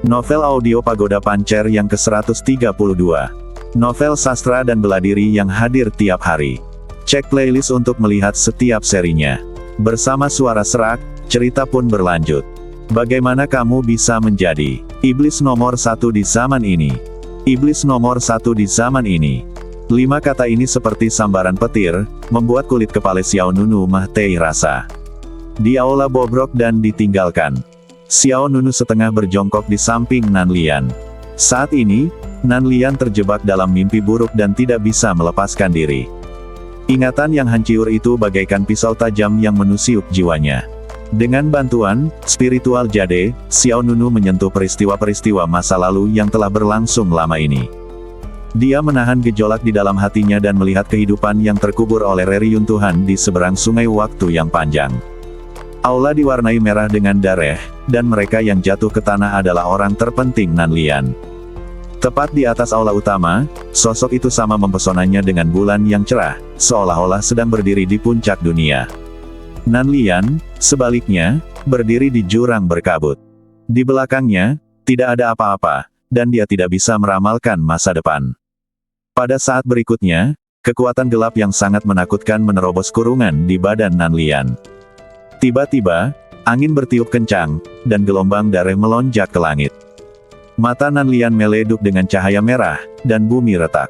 Novel audio Pagoda Pancer yang ke-132. Novel sastra dan bela diri yang hadir tiap hari. Cek playlist untuk melihat setiap serinya. Bersama suara serak, cerita pun berlanjut. Bagaimana kamu bisa menjadi iblis nomor 1 di zaman ini? Iblis nomor 1 di zaman ini. 5 kata ini seperti sambaran petir, membuat kulit kepala Xiao Nunu mah teh rasa. Di aula bobrok dan ditinggalkan. Xiao Nunu setengah berjongkok di samping Nan Lian. Saat ini, Nan Lian terjebak dalam mimpi buruk dan tidak bisa melepaskan diri. Ingatan yang hancur itu bagaikan pisau tajam yang menusuk jiwanya. Dengan bantuan spiritual jade, Xiao Nunu menyentuh peristiwa-peristiwa masa lalu yang telah berlangsung lama ini. Dia menahan gejolak di dalam hatinya dan melihat kehidupan yang terkubur oleh reruntuhan di seberang sungai waktu yang panjang. Aula diwarnai merah dengan darah, dan mereka yang jatuh ke tanah adalah orang terpenting Nan Lian. Tepat di atas aula utama, sosok itu sama mempesonanya dengan bulan yang cerah, seolah-olah sedang berdiri di puncak dunia. Nan Lian, sebaliknya, berdiri di jurang berkabut. Di belakangnya, tidak ada apa-apa, dan dia tidak bisa meramalkan masa depan. Pada saat berikutnya, kekuatan gelap yang sangat menakutkan menerobos kurungan di badan Nan Lian. Tiba-tiba, angin bertiup kencang, dan gelombang darah melonjak ke langit. Mata Nan Lian meleduk dengan cahaya merah, dan bumi retak.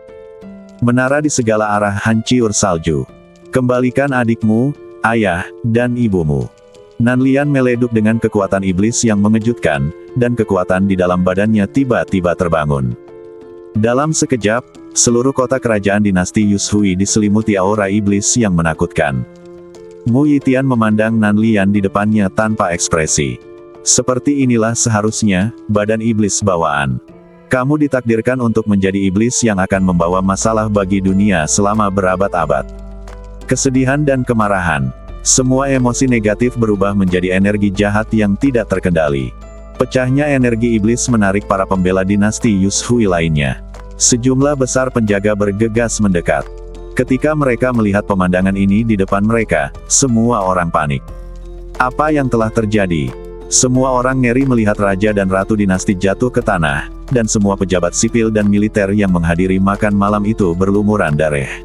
Menara di segala arah hancur salju. Kembalikan adikmu, ayah, dan ibumu. Nan Lian meleduk dengan kekuatan iblis yang mengejutkan, dan kekuatan di dalam badannya tiba-tiba terbangun. Dalam sekejap, seluruh kota kerajaan dinasti Yushui diselimuti aura iblis yang menakutkan. Mu Yitian memandang Nan Lian di depannya tanpa ekspresi. Seperti inilah seharusnya, badan iblis bawaan. Kamu ditakdirkan untuk menjadi iblis yang akan membawa masalah bagi dunia selama berabad-abad. Kesedihan dan kemarahan. Semua emosi negatif berubah menjadi energi jahat yang tidak terkendali. Pecahnya energi iblis menarik para pembela dinasti Yushui lainnya. Sejumlah besar penjaga bergegas mendekat. Ketika mereka melihat pemandangan ini di depan mereka, semua orang panik. Apa yang telah terjadi? Semua orang ngeri melihat raja dan ratu dinasti jatuh ke tanah, dan semua pejabat sipil dan militer yang menghadiri makan malam itu berlumuran darah.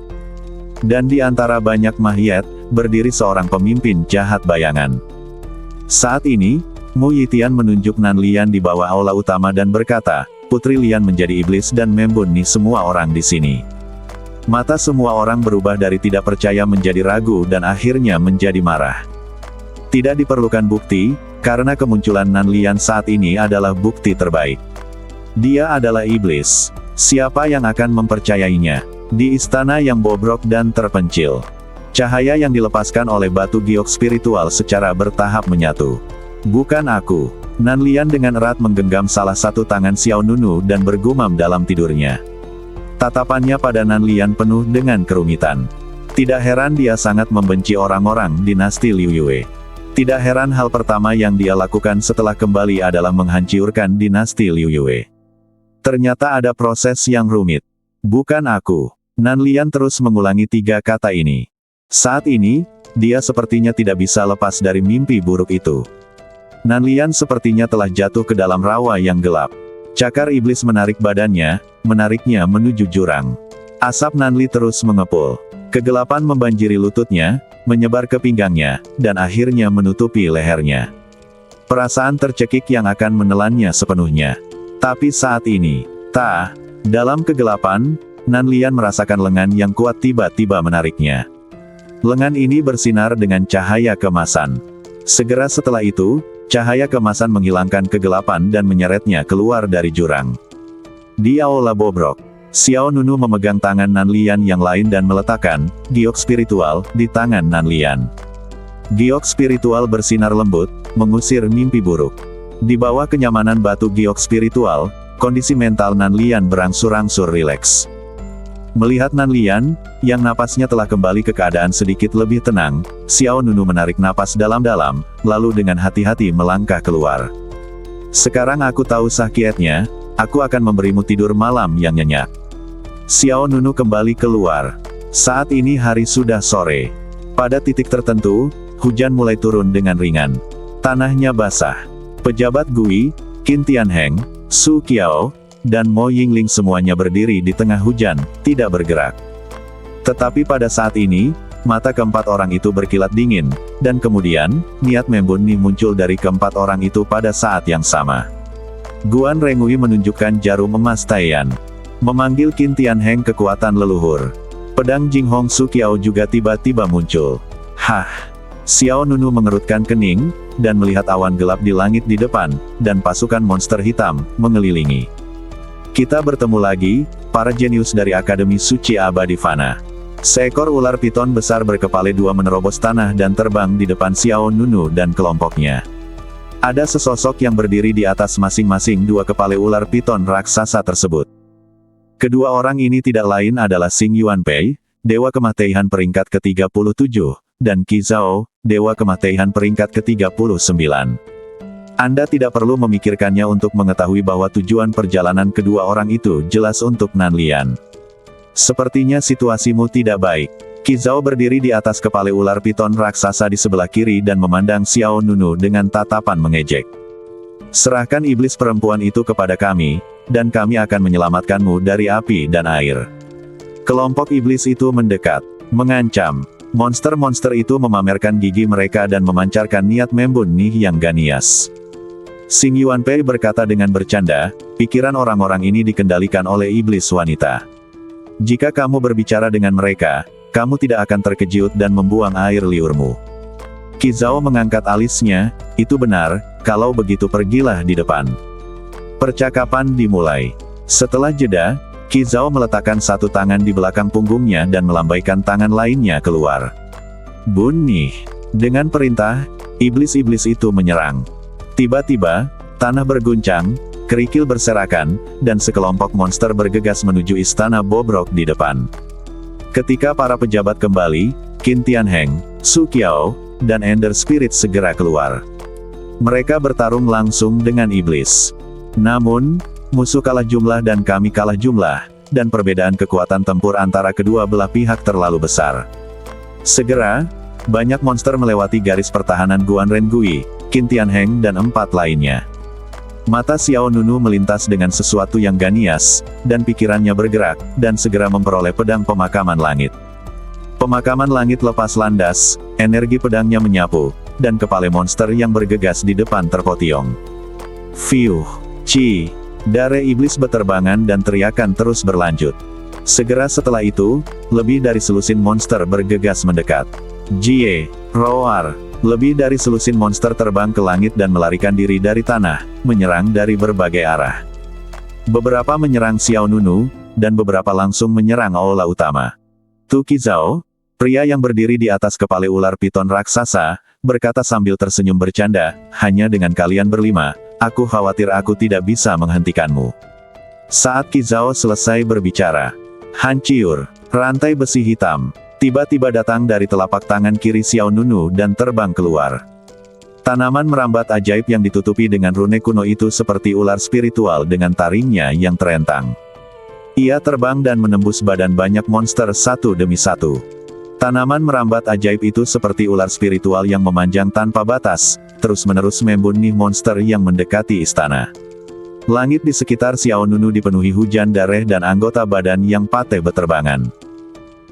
Dan di antara banyak mayat, berdiri seorang pemimpin jahat bayangan. Saat ini, Mu Yitian menunjuk Nan Lian di bawah aula utama dan berkata, Putri Lian menjadi iblis dan membunuh semua orang di sini. Mata semua orang berubah dari tidak percaya menjadi ragu dan akhirnya menjadi marah. Tidak diperlukan bukti, karena kemunculan Nan Lian saat ini adalah bukti terbaik. Dia adalah iblis. Siapa yang akan mempercayainya? Di istana yang bobrok dan terpencil. Cahaya yang dilepaskan oleh batu giok spiritual secara bertahap menyatu. Bukan aku. Nan Lian dengan erat menggenggam salah satu tangan Xiao Nunu dan bergumam dalam tidurnya. Tatapannya pada Nan Lian penuh dengan kerumitan. Tidak heran dia sangat membenci orang-orang dinasti Liu Yue. Tidak heran hal pertama yang dia lakukan setelah kembali adalah menghancurkan dinasti Liu Yue. Ternyata ada proses yang rumit. Bukan aku. Nan Lian terus mengulangi 3 kata ini. Saat ini, dia sepertinya tidak bisa lepas dari mimpi buruk itu. Nan Lian sepertinya telah jatuh ke dalam rawa yang gelap. Cakar iblis menarik badannya, menariknya menuju jurang. Asap Nanli terus mengepul. Kegelapan membanjiri lututnya, menyebar ke pinggangnya, dan akhirnya menutupi lehernya. Perasaan tercekik yang akan menelannya sepenuhnya. Tapi saat ini, dalam kegelapan, Nan Lian merasakan lengan yang kuat tiba-tiba menariknya. Lengan ini bersinar dengan cahaya kemasan. Segera setelah itu, cahaya kemasan menghilangkan kegelapan dan menyeretnya keluar dari jurang. Di aula bobrok, Xiao Nunu memegang tangan Nan Lian yang lain dan meletakkan giok spiritual di tangan Nan Lian. Giok spiritual bersinar lembut, mengusir mimpi buruk. Di bawah kenyamanan batu giok spiritual, kondisi mental Nan Lian berangsur-angsur rileks. Melihat Nan Lian, yang napasnya telah kembali ke keadaan sedikit lebih tenang, Xiao Nunu menarik napas dalam-dalam, lalu dengan hati-hati melangkah keluar. Sekarang aku tahu sakitnya, aku akan memberimu tidur malam yang nyenyak. Xiao Nunu kembali keluar. Saat ini hari sudah sore. Pada titik tertentu, hujan mulai turun dengan ringan. Tanahnya basah. Pejabat Gui, Qin Tianheng, Su Qiao, dan Mo Yingling semuanya berdiri di tengah hujan, tidak bergerak. Tetapi pada saat ini, mata keempat orang itu berkilat dingin, dan kemudian, niat membunuh muncul dari keempat orang itu pada saat yang sama. Guan Rengui menunjukkan jarum emas Taiyan. Memanggil Qin Tianheng kekuatan leluhur. Pedang Jinghong Su Qiao juga tiba-tiba muncul. Hah! Xiao Nunu mengerutkan kening, dan melihat awan gelap di langit di depan, dan pasukan monster hitam, mengelilingi. Kita bertemu lagi, para jenius dari Akademi Suci Abadi Fana. Seekor ular piton besar berkepala dua menerobos tanah dan terbang di depan Xiao Nunu dan kelompoknya. Ada sesosok yang berdiri di atas masing-masing dua kepala ular piton raksasa tersebut. Kedua orang ini tidak lain adalah Xing Yuanpei, Dewa Kematian peringkat ke-37, dan Qi Zhao, Dewa Kematian peringkat ke-39. Anda tidak perlu memikirkannya untuk mengetahui bahwa tujuan perjalanan kedua orang itu jelas untuk Nanlian. Sepertinya situasimu tidak baik. Qi Zhao berdiri di atas kepala ular piton raksasa di sebelah kiri dan memandang Xiao Nunu dengan tatapan mengejek. Serahkan iblis perempuan itu kepada kami, dan kami akan menyelamatkanmu dari api dan air. Kelompok iblis itu mendekat, mengancam. Monster-monster itu memamerkan gigi mereka dan memancarkan niat membunuh yang ganias. Xing Yuanpei berkata dengan bercanda, pikiran orang-orang ini dikendalikan oleh iblis wanita. Jika kamu berbicara dengan mereka, kamu tidak akan terkejut dan membuang air liurmu. Qi Zhao mengangkat alisnya, itu benar, kalau begitu pergilah di depan. Percakapan dimulai. Setelah jeda, Qi Zhao meletakkan satu tangan di belakang punggungnya dan melambaikan tangan lainnya keluar. Bunuh! Dengan perintah, iblis-iblis itu menyerang. Tiba-tiba, tanah berguncang, kerikil berserakan, dan sekelompok monster bergegas menuju istana bobrok di depan. Ketika para pejabat kembali, Qin Tianheng, Su Qiao, dan Ender Spirit segera keluar. Mereka bertarung langsung dengan iblis. Namun, musuh kalah jumlah dan kami kalah jumlah, dan perbedaan kekuatan tempur antara kedua belah pihak terlalu besar. Segera, banyak monster melewati garis pertahanan Guan Rengui, Qin Tianheng dan empat lainnya. Mata Xiao Nunu melintas dengan sesuatu yang ganias, dan pikirannya bergerak, dan segera memperoleh pedang pemakaman langit. Pemakaman langit lepas landas, energi pedangnya menyapu, dan kepala monster yang bergegas di depan terpotiong. Fiuh! Ci! Dare iblis beterbangan dan teriakan terus berlanjut. Segera setelah itu, lebih dari selusin monster bergegas mendekat. Jie! Roar! Lebih dari selusin monster terbang ke langit dan melarikan diri dari tanah, menyerang dari berbagai arah. Beberapa menyerang Xiao Nunu, dan beberapa langsung menyerang aula utama. Tu Qi Zhao, pria yang berdiri di atas kepala ular piton raksasa, berkata sambil tersenyum bercanda, hanya dengan kalian berlima, aku khawatir aku tidak bisa menghentikanmu. Saat Qi Zhao selesai berbicara, hancur, rantai besi hitam, tiba-tiba datang dari telapak tangan kiri Xiao Nunu dan terbang keluar. Tanaman merambat ajaib yang ditutupi dengan rune kuno itu seperti ular spiritual dengan taringnya yang terentang. Ia terbang dan menembus badan banyak monster satu demi satu. Tanaman merambat ajaib itu seperti ular spiritual yang memanjang tanpa batas, terus-menerus membunuh monster yang mendekati istana. Langit di sekitar Xiao Nunu dipenuhi hujan darah dan anggota badan yang patah beterbangan.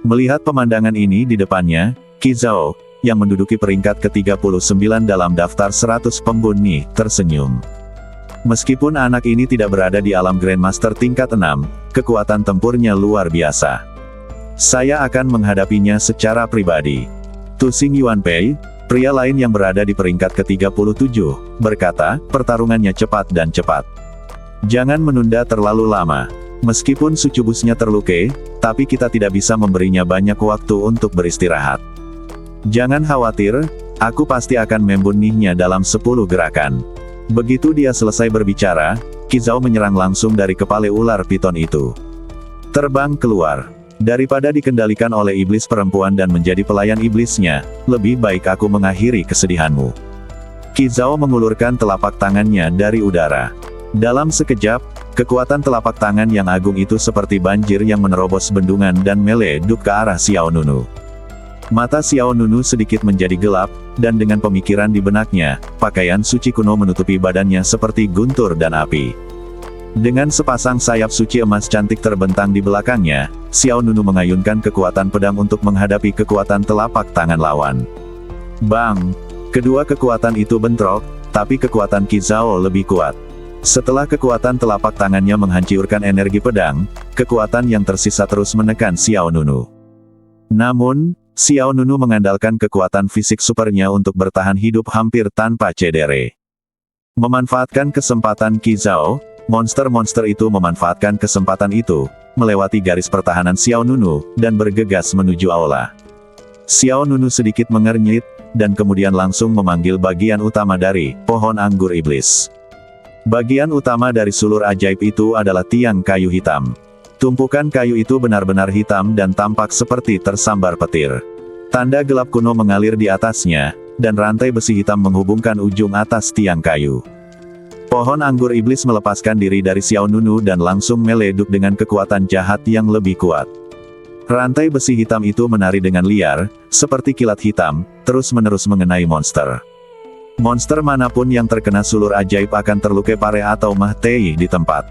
Melihat pemandangan ini di depannya, Qi Zhao, yang menduduki peringkat ke-39 dalam daftar 100 pembunuh, tersenyum. Meskipun anak ini tidak berada di alam Grandmaster tingkat 6, kekuatan tempurnya luar biasa. Saya akan menghadapinya secara pribadi. Tu Xing Yuanpei, pria lain yang berada di peringkat ke-37, berkata, pertarungannya cepat dan cepat. Jangan menunda terlalu lama. Meskipun sucubusnya terluka, tapi kita tidak bisa memberinya banyak waktu untuk beristirahat. Jangan khawatir, aku pasti akan membunuhnya dalam 10 gerakan. Begitu dia selesai berbicara, Qi Zhao menyerang langsung dari kepala ular piton itu. Terbang keluar. Daripada dikendalikan oleh iblis perempuan dan menjadi pelayan iblisnya, lebih baik aku mengakhiri kesedihanmu. Qi Zhao mengulurkan telapak tangannya dari udara. Dalam sekejap, kekuatan telapak tangan yang agung itu seperti banjir yang menerobos bendungan dan meleduk ke arah Xiao Nunu. Mata Xiao Nunu sedikit menjadi gelap, dan dengan pemikiran di benaknya, pakaian suci kuno menutupi badannya seperti guntur dan api. Dengan sepasang sayap suci emas cantik terbentang di belakangnya, Xiao Nunu mengayunkan kekuatan pedang untuk menghadapi kekuatan telapak tangan lawan. Bang! Kedua kekuatan itu bentrok, tapi kekuatan Qi Zhao lebih kuat. Setelah kekuatan telapak tangannya menghancurkan energi pedang, kekuatan yang tersisa terus menekan Xiao Nunu. Namun, Xiao Nunu mengandalkan kekuatan fisik supernya untuk bertahan hidup hampir tanpa cedera. Memanfaatkan kesempatan Qi Zhao, monster-monster itu memanfaatkan kesempatan itu, melewati garis pertahanan Xiao Nunu, dan bergegas menuju aula. Xiao Nunu sedikit mengernyit, dan kemudian langsung memanggil bagian utama dari pohon anggur iblis. Bagian utama dari sulur ajaib itu adalah tiang kayu hitam. Tumpukan kayu itu benar-benar hitam dan tampak seperti tersambar petir. Tanda gelap kuno mengalir di atasnya, dan rantai besi hitam menghubungkan ujung atas tiang kayu. Pohon anggur iblis melepaskan diri dari Xiao Nunu dan langsung meleduk dengan kekuatan jahat yang lebih kuat. Rantai besi hitam itu menari dengan liar, seperti kilat hitam, terus-menerus mengenai monster. Monster manapun yang terkena sulur ajaib akan terluka parah atau mati di tempat.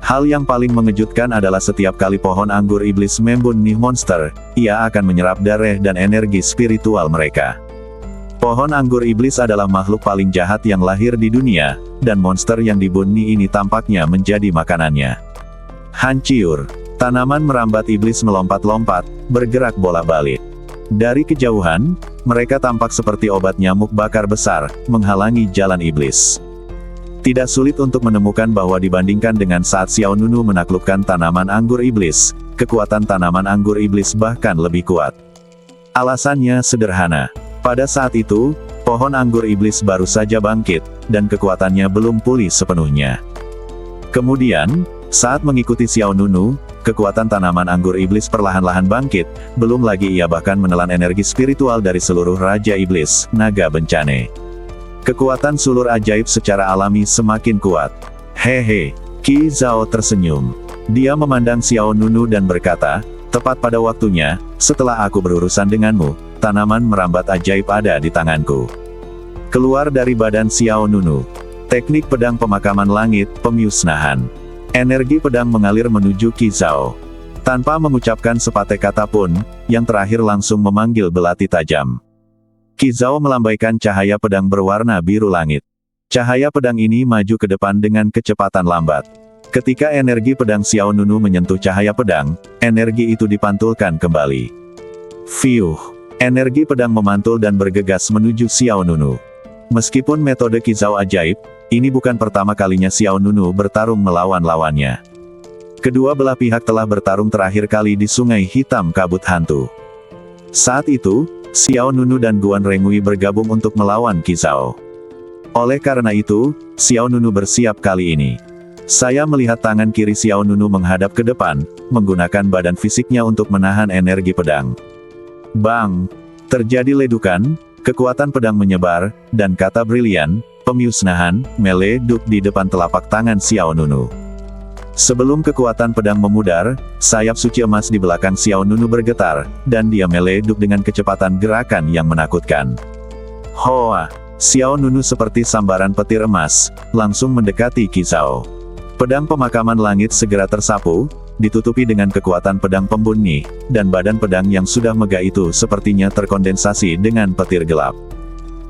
Hal yang paling mengejutkan adalah setiap kali pohon anggur iblis membunuh monster, ia akan menyerap darah dan energi spiritual mereka. Pohon anggur iblis adalah makhluk paling jahat yang lahir di dunia, dan monster yang dibunuh ini tampaknya menjadi makanannya. Hancur. Tanaman merambat iblis melompat-lompat, bergerak bola-balik. Dari kejauhan, mereka tampak seperti obat nyamuk bakar besar, menghalangi jalan iblis. Tidak sulit untuk menemukan bahwa dibandingkan dengan saat Xiao Nunu menaklukkan tanaman anggur iblis, kekuatan tanaman anggur iblis bahkan lebih kuat. Alasannya sederhana. Pada saat itu, pohon anggur iblis baru saja bangkit, dan kekuatannya belum pulih sepenuhnya. Kemudian, saat mengikuti Xiao Nunu, kekuatan tanaman anggur iblis perlahan-lahan bangkit, belum lagi ia bahkan menelan energi spiritual dari seluruh Raja Iblis, Naga Bencana. Kekuatan sulur ajaib secara alami semakin kuat. Hehe, Qi Zhao tersenyum. Dia memandang Xiao Nunu dan berkata, tepat pada waktunya, setelah aku berurusan denganmu, tanaman merambat ajaib ada di tanganku. Keluar dari badan Xiao Nunu. Teknik pedang pemakaman langit, pemusnahan. Energi pedang mengalir menuju Qi Zhao. Tanpa mengucapkan sepatah kata pun, yang terakhir langsung memanggil belati tajam. Qi Zhao melambaikan cahaya pedang berwarna biru langit. Cahaya pedang ini maju ke depan dengan kecepatan lambat. Ketika energi pedang Xiao Nunu menyentuh cahaya pedang, energi itu dipantulkan kembali. Fiuh! Energi pedang memantul dan bergegas menuju Xiao Nunu. Meskipun metode Qi Zhao ajaib, ini bukan pertama kalinya Xiao Nunu bertarung melawan lawannya. Kedua belah pihak telah bertarung terakhir kali di Sungai Hitam Kabut Hantu. Saat itu, Xiao Nunu dan Guan Rengui bergabung untuk melawan Qi Zhao. Oleh karena itu, Xiao Nunu bersiap kali ini. Saya melihat tangan kiri Xiao Nunu menghadap ke depan, menggunakan badan fisiknya untuk menahan energi pedang. Bang! Terjadi ledukan, kekuatan pedang menyebar, dan kata brilian, pemusnahan, meleduk di depan telapak tangan Xiao Nunu. Sebelum kekuatan pedang memudar, sayap suci emas di belakang Xiao Nunu bergetar, dan dia meleduk dengan kecepatan gerakan yang menakutkan. Hoa! Xiao Nunu seperti sambaran petir emas, langsung mendekati Qi Zhao. Pedang pemakaman langit segera tersapu, ditutupi dengan kekuatan pedang pembunuh, dan badan pedang yang sudah megah itu sepertinya terkondensasi dengan petir gelap.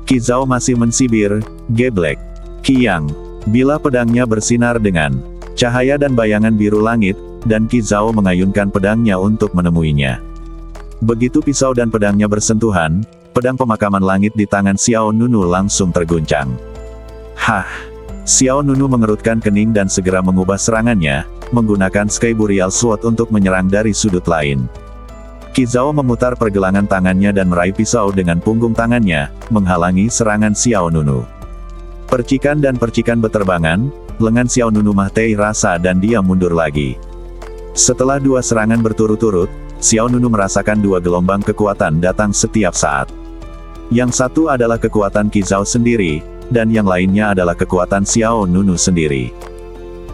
Qi Zhao masih mensibir, geblek. Qiyang! Bila pedangnya bersinar dengan cahaya dan bayangan biru langit, dan Qi Zhao mengayunkan pedangnya untuk menemuinya. Begitu pisau dan pedangnya bersentuhan, pedang pemakaman langit di tangan Xiao Nunu langsung terguncang. Hah! Xiao Nunu mengerutkan kening dan segera mengubah serangannya, menggunakan Sky Burial Sword untuk menyerang dari sudut lain. Qi Zhao memutar pergelangan tangannya dan meraih pisau dengan punggung tangannya, menghalangi serangan Xiao Nunu. Percikan dan percikan beterbangan, lengan Xiao Nunu mati rasa dan dia mundur lagi. Setelah dua serangan berturut-turut, Xiao Nunu merasakan dua gelombang kekuatan datang setiap saat. Yang satu adalah kekuatan Qi Zhao sendiri, dan yang lainnya adalah kekuatan Xiao Nunu sendiri.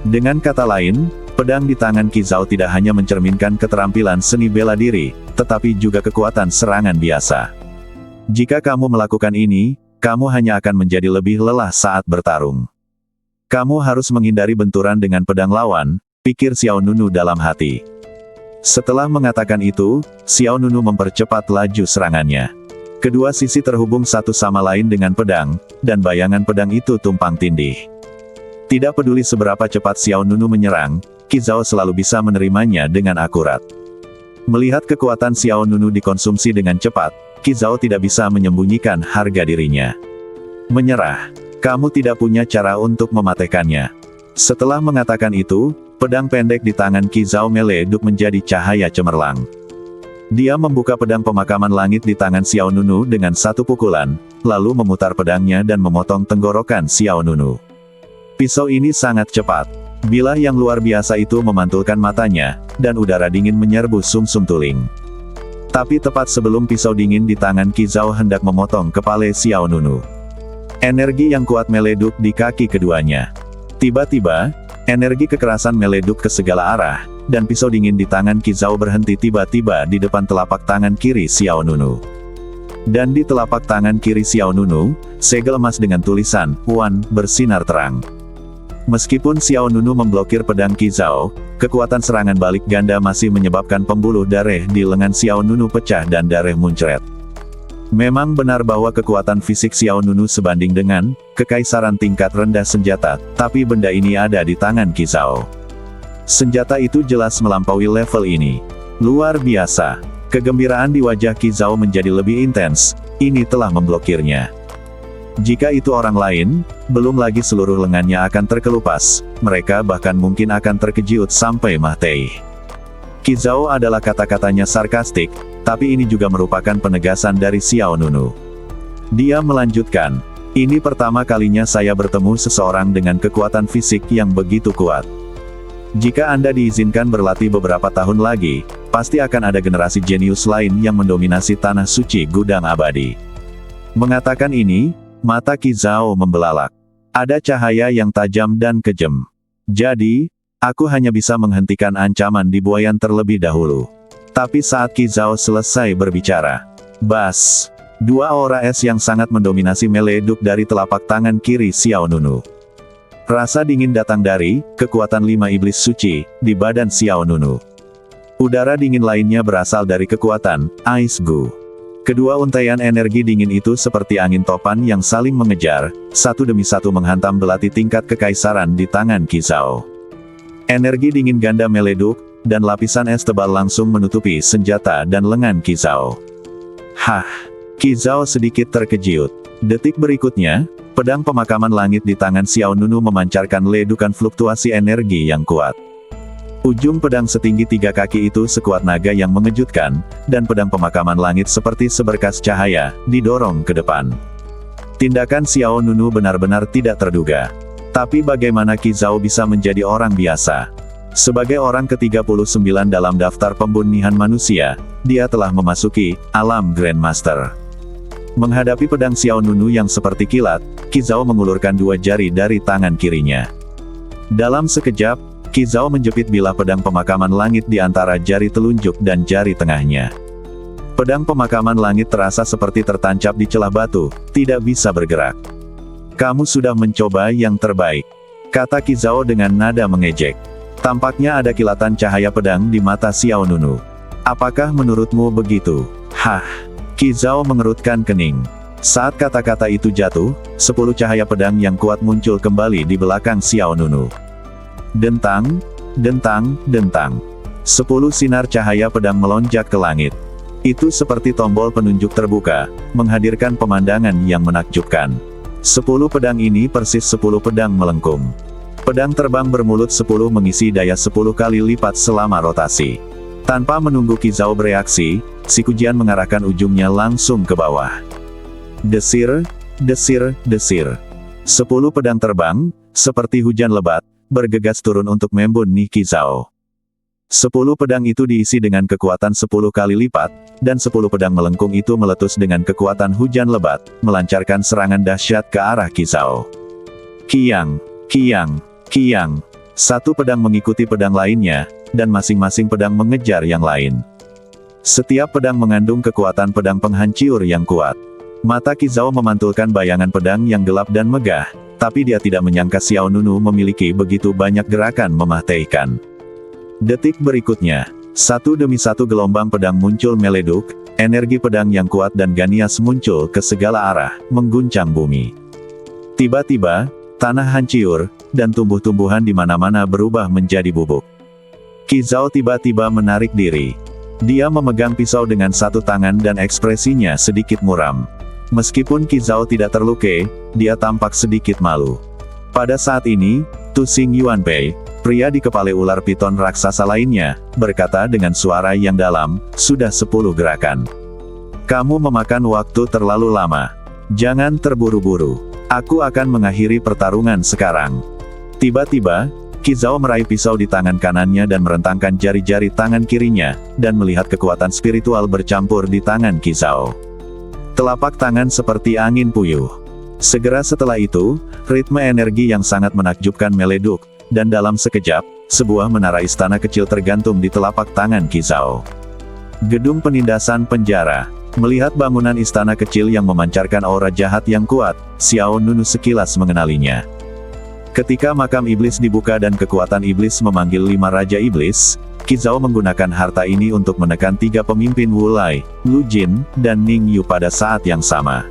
Dengan kata lain, pedang di tangan Qi Zhao tidak hanya mencerminkan keterampilan seni bela diri, tetapi juga kekuatan serangan biasa. Jika kamu melakukan ini, kamu hanya akan menjadi lebih lelah saat bertarung. Kamu harus menghindari benturan dengan pedang lawan, pikir Xiao Nunu dalam hati. Setelah mengatakan itu, Xiao Nunu mempercepat laju serangannya. Kedua sisi terhubung satu sama lain dengan pedang, dan bayangan pedang itu tumpang tindih. Tidak peduli seberapa cepat Xiao Nunu menyerang, Qi Zhao selalu bisa menerimanya dengan akurat. Melihat kekuatan Xiao Nunu dikonsumsi dengan cepat, Qi Zhao tidak bisa menyembunyikan harga dirinya. Menyerah. Kamu tidak punya cara untuk mematikannya. Setelah mengatakan itu, pedang pendek di tangan Qi Zhao meleduk menjadi cahaya cemerlang. Dia membuka pedang pemakaman langit di tangan Xiao Nunu dengan satu pukulan, lalu memutar pedangnya dan memotong tenggorokan Xiao Nunu. Pisau ini sangat cepat. Bilah yang luar biasa itu memantulkan matanya, dan udara dingin menyerbu sumsum tulang. Tapi tepat sebelum pisau dingin di tangan Qi Zhao hendak memotong kepala Xiao Nunu, energi yang kuat meleduk di kaki keduanya. Tiba-tiba, energi kekerasan meleduk ke segala arah, dan pisau dingin di tangan Qi Zhao berhenti tiba-tiba di depan telapak tangan kiri Xiao Nunu. Dan di telapak tangan kiri Xiao Nunu, segel emas dengan tulisan "Wan" bersinar terang. Meskipun Xiao Nunu memblokir pedang Qi Zhao, kekuatan serangan balik ganda masih menyebabkan pembuluh darah di lengan Xiao Nunu pecah dan darah muncrat. Memang benar bahwa kekuatan fisik Xiao Nunu sebanding dengan kekaisaran tingkat rendah senjata, tapi benda ini ada di tangan Qi Zhao. Senjata itu jelas melampaui level ini. Luar biasa. Kegembiraan di wajah Qi Zhao menjadi lebih intens, ini telah memblokirnya. Jika itu orang lain, belum lagi seluruh lengannya akan terkelupas, mereka bahkan mungkin akan terkejut sampai mati. Qi Zhao adalah kata-katanya sarkastik, tapi ini juga merupakan penegasan dari Xiao Nunu. Dia melanjutkan, ini pertama kalinya saya bertemu seseorang dengan kekuatan fisik yang begitu kuat. Jika Anda diizinkan berlatih beberapa tahun lagi, pasti akan ada generasi jenius lain yang mendominasi tanah suci gudang abadi. Mengatakan ini, mata Qi Zhao membelalak. Ada cahaya yang tajam dan kejam. Jadi, aku hanya bisa menghentikan ancaman di buayan terlebih dahulu. Tapi saat Qi Zhao selesai berbicara, bas, dua aura es yang sangat mendominasi meleduk dari telapak tangan kiri Xiao Nunu. Rasa dingin datang dari kekuatan 5 iblis suci di badan Xiao Nunu. Udara dingin lainnya berasal dari kekuatan Ice Gu. Kedua untaian energi dingin itu seperti angin topan yang saling mengejar, satu demi satu menghantam belati tingkat kekaisaran di tangan Qi Zhao. Energi dingin ganda meleduk, dan lapisan es tebal langsung menutupi senjata dan lengan Qi Zhao. Hah! Qi Zhao sedikit terkejut. Detik berikutnya, pedang pemakaman langit di tangan Xiao Nunu memancarkan ledukan fluktuasi energi yang kuat. Ujung pedang setinggi 3 kaki itu sekuat naga yang mengejutkan, dan pedang pemakaman langit seperti seberkas cahaya, didorong ke depan. Tindakan Xiao Nunu benar-benar tidak terduga. Tapi bagaimana Qi Zhao bisa menjadi orang biasa? Sebagai orang ke-39 dalam daftar pembunihan manusia, dia telah memasuki alam Grandmaster. Menghadapi pedang Xiao Nunu yang seperti kilat, Qi Zhao mengulurkan 2 jari dari tangan kirinya. Dalam sekejap, Qi Zhao menjepit bilah pedang pemakaman langit di antara jari telunjuk dan jari tengahnya. Pedang pemakaman langit terasa seperti tertancap di celah batu, tidak bisa bergerak. Kamu sudah mencoba yang terbaik, kata Qi Zhao dengan nada mengejek. Tampaknya ada kilatan cahaya pedang di mata Xiao Nunu. Apakah menurutmu begitu? Hah! Qi Zhao mengerutkan kening. Saat kata-kata itu jatuh, 10 cahaya pedang yang kuat muncul kembali di belakang Xiao Nunu. Dentang, dentang, dentang. 10 sinar cahaya pedang melonjak ke langit. Itu seperti tombol penunjuk terbuka, menghadirkan pemandangan yang menakjubkan. 10 pedang ini persis 10 pedang melengkung. Pedang terbang bermulut 10 mengisi daya 10 kali lipat selama rotasi. Tanpa menunggu Qi Zhao bereaksi, si Kujian mengarahkan ujungnya langsung ke bawah. Desir, desir, desir. 10 pedang terbang, seperti hujan lebat, bergegas turun untuk membunuh Qi Zhao. 10 pedang itu diisi dengan kekuatan 10 kali lipat, dan 10 pedang melengkung itu meletus dengan kekuatan hujan lebat, melancarkan serangan dahsyat ke arah Qi Zhao. Kiang, kiang, kiang. 1 pedang mengikuti pedang lainnya, dan masing-masing pedang mengejar yang lain. Setiap pedang mengandung kekuatan pedang penghancur yang kuat. Mata Qi Zhao memantulkan bayangan pedang yang gelap dan megah, tapi dia tidak menyangka Xiao Nunu memiliki begitu banyak gerakan mematikan. Detik berikutnya, satu demi satu gelombang pedang muncul meleduk, energi pedang yang kuat dan ganias muncul ke segala arah, mengguncang bumi. Tiba-tiba, tanah hancur, dan tumbuh-tumbuhan di mana-mana berubah menjadi bubuk. Qi Zhao tiba-tiba menarik diri. Dia memegang pisau dengan satu tangan dan ekspresinya sedikit muram. Meskipun Qi Zhao tidak terluka, dia tampak sedikit malu. Pada saat ini, Tu Xing Yuanpei, pria di kepala ular piton raksasa lainnya, berkata dengan suara yang dalam, "Sudah 10 gerakan. Kamu memakan waktu terlalu lama. Jangan terburu-buru. Aku akan mengakhiri pertarungan sekarang." Tiba-tiba, Qi Zhao meraih pisau di tangan kanannya dan merentangkan jari-jari tangan kirinya, dan melihat kekuatan spiritual bercampur di tangan Qi Zhao. Telapak tangan seperti angin puyuh. Segera setelah itu, ritme energi yang sangat menakjubkan meleduk, dan dalam sekejap, sebuah menara istana kecil tergantung di telapak tangan Qi Zhao. Gedung penindasan penjara. Melihat bangunan istana kecil yang memancarkan aura jahat yang kuat, Xiao Nunu sekilas mengenalinya. Ketika makam iblis dibuka dan kekuatan iblis memanggil 5 raja iblis, Qi Zhao menggunakan harta ini untuk menekan 3 pemimpin Wu Lai, Lu Jin, dan Ning Yu pada saat yang sama.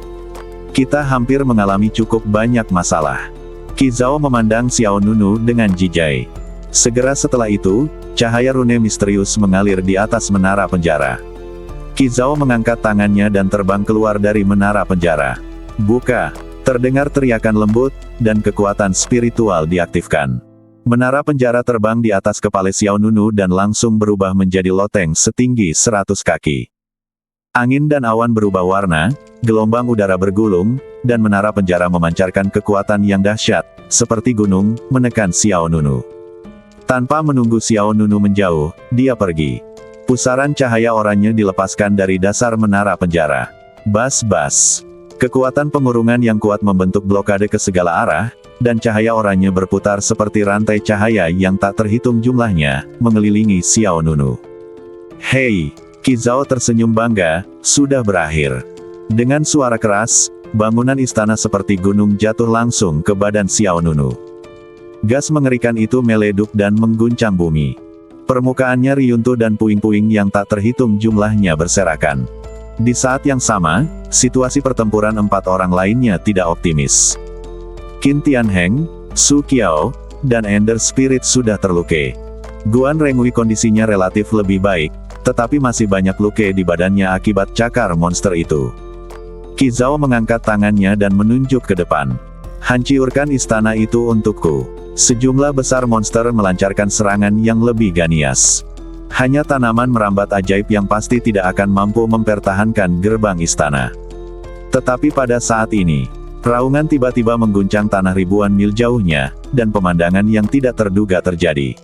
Kita hampir mengalami cukup banyak masalah. Qi Zhao memandang Xiao Nunu dengan jijai. Segera setelah itu, cahaya rune misterius mengalir di atas menara penjara. Qi Zhao mengangkat tangannya dan terbang keluar dari menara penjara. "Buka!" Terdengar teriakan lembut, dan kekuatan spiritual diaktifkan. Menara penjara terbang di atas kepala Xiao Nunu dan langsung berubah menjadi loteng setinggi 100 kaki. Angin dan awan berubah warna, gelombang udara bergulung, dan menara penjara memancarkan kekuatan yang dahsyat, seperti gunung, menekan Xiao Nunu. Tanpa menunggu Xiao Nunu menjauh, dia pergi. Pusaran cahaya oranye dilepaskan dari dasar menara penjara. Bas-bas. Kekuatan pengurungan yang kuat membentuk blokade ke segala arah, dan cahaya oranye berputar seperti rantai cahaya yang tak terhitung jumlahnya, mengelilingi Xiao Nunu. "Hei!" Qi Zhao tersenyum bangga, "Sudah berakhir." Dengan suara keras, bangunan istana seperti gunung jatuh langsung ke badan Xiao Nunu. Gas mengerikan itu meleduk dan mengguncang bumi. Permukaannya riuntuh dan puing-puing yang tak terhitung jumlahnya berserakan. Di saat yang sama, situasi pertempuran 4 orang lainnya tidak optimis. Qin Tianheng, Su Qiao, dan Ender Spirit sudah terluka. Guan Rengui kondisinya relatif lebih baik, tetapi masih banyak luka di badannya akibat cakar monster itu. Qi Zhao mengangkat tangannya dan menunjuk ke depan. "Hancurkan istana itu untukku." Sejumlah besar monster melancarkan serangan yang lebih ganias. Hanya tanaman merambat ajaib yang pasti tidak akan mampu mempertahankan gerbang istana. Tetapi pada saat ini, raungan tiba-tiba mengguncang tanah ribuan mil jauhnya, dan pemandangan yang tidak terduga terjadi.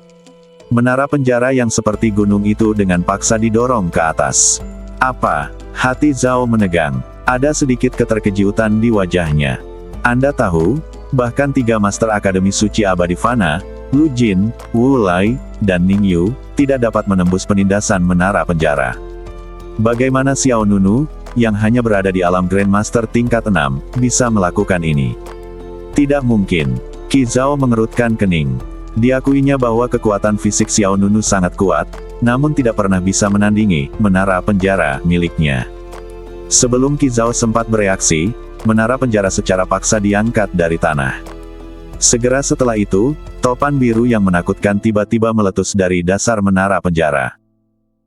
Menara penjara yang seperti gunung itu dengan paksa didorong ke atas. "Apa?" Hati Zhao menegang. Ada sedikit keterkejutan di wajahnya. "Anda tahu, bahkan 3 Master Akademi Suci Abadi Fana, Lu Jin, Wu Lai, dan Ning Yu, tidak dapat menembus penindasan menara penjara. Bagaimana Xiao Nunu, yang hanya berada di alam Grandmaster tingkat 6, bisa melakukan ini?" "Tidak mungkin." Qi Zhao mengerutkan kening. Diakuinya bahwa kekuatan fisik Xiao Nunu sangat kuat, namun tidak pernah bisa menandingi menara penjara miliknya. Sebelum Qi Zhao sempat bereaksi, menara penjara secara paksa diangkat dari tanah. Segera setelah itu, topan biru yang menakutkan tiba-tiba meletus dari dasar menara penjara.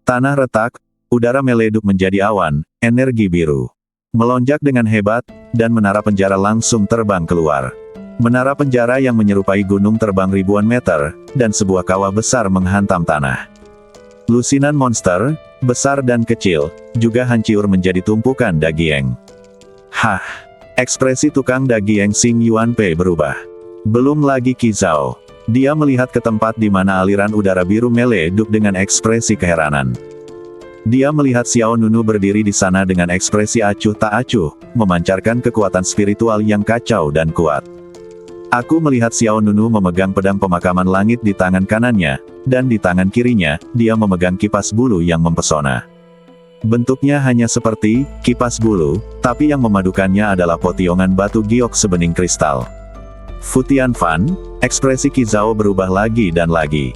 Tanah retak, udara meleduk menjadi awan, energi biru melonjak dengan hebat, dan menara penjara langsung terbang keluar. Menara penjara yang menyerupai gunung terbang ribuan meter, dan sebuah kawah besar menghantam tanah. Lusinan monster, besar dan kecil, juga hancur menjadi tumpukan dagieng. "Hah!" Ekspresi tukang dagieng Xing Yuanpei berubah. Belum lagi Qi Zhao. Dia melihat ke tempat di mana aliran udara biru meleduk dengan ekspresi keheranan. Dia melihat Xiao Nunu berdiri di sana dengan ekspresi acuh tak acuh, memancarkan kekuatan spiritual yang kacau dan kuat. Aku melihat Xiao Nunu memegang pedang pemakaman langit di tangan kanannya, dan di tangan kirinya, dia memegang kipas bulu yang mempesona. Bentuknya hanya seperti kipas bulu, tapi yang memadukannya adalah potiongan batu giok sebening kristal. Fu Tianfan, ekspresi Qi Zhao berubah lagi dan lagi.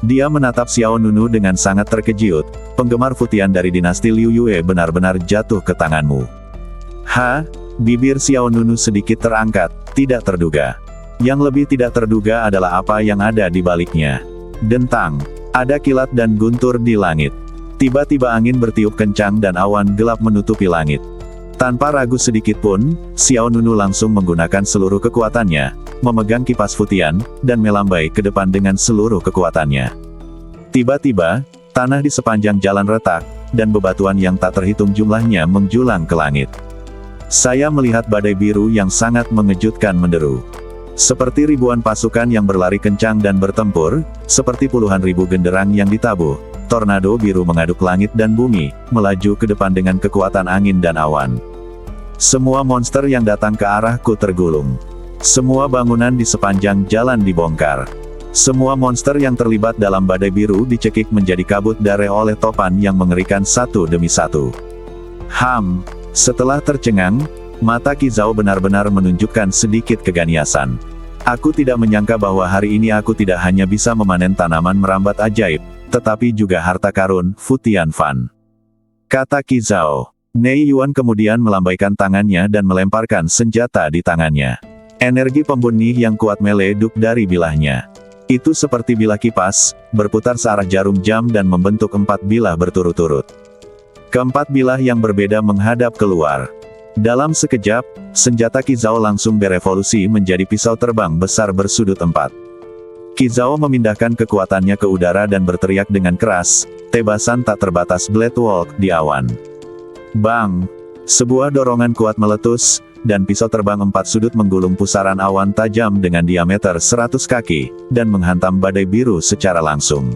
Dia menatap Xiao Nunu dengan sangat terkejut. Penggemar Fu Tian dari dinasti Liu Yue benar-benar jatuh ke tanganmu. Bibir Xiao Nunu sedikit terangkat, tidak terduga. Yang lebih tidak terduga adalah apa yang ada di baliknya. Dentang, ada kilat dan guntur di langit. Tiba-tiba angin bertiup kencang dan awan gelap menutupi langit. Tanpa ragu sedikit pun, Xiao Nunu langsung menggunakan seluruh kekuatannya, memegang kipas Fu Tian, dan melambai ke depan dengan seluruh kekuatannya. Tiba-tiba, tanah di sepanjang jalan retak, dan bebatuan yang tak terhitung jumlahnya menjulang ke langit. Saya melihat badai biru yang sangat mengejutkan menderu. Seperti ribuan pasukan yang berlari kencang dan bertempur, seperti puluhan ribu genderang yang ditabuh, tornado biru mengaduk langit dan bumi, melaju ke depan dengan kekuatan angin dan awan. Semua monster yang datang ke arahku tergulung. Semua bangunan di sepanjang jalan dibongkar. Semua monster yang terlibat dalam badai biru dicekik menjadi kabut darah oleh topan yang mengerikan satu demi satu. Setelah tercengang, mata Qi Zhao benar-benar menunjukkan sedikit keganiasan. Aku tidak menyangka bahwa hari ini aku tidak hanya bisa memanen tanaman merambat ajaib, tetapi juga harta karun Fu Tianfan, kata Qi Zhao. Nei Yuan kemudian melambaikan tangannya dan melemparkan senjata di tangannya. Energi pembunuh yang kuat meleduk dari bilahnya. Itu seperti bilah kipas, berputar searah jarum jam dan membentuk 4 bilah berturut-turut. Keempat bilah yang berbeda menghadap keluar. Dalam sekejap, senjata Qi Zhao langsung berevolusi menjadi pisau terbang besar bersudut 4. Qi Zhao memindahkan kekuatannya ke udara dan berteriak dengan keras, tebasan tak terbatas Blade Walk di awan. Bang! Sebuah dorongan kuat meletus, dan pisau terbang 4 sudut menggulung pusaran awan tajam dengan diameter 100 kaki, dan menghantam badai biru secara langsung.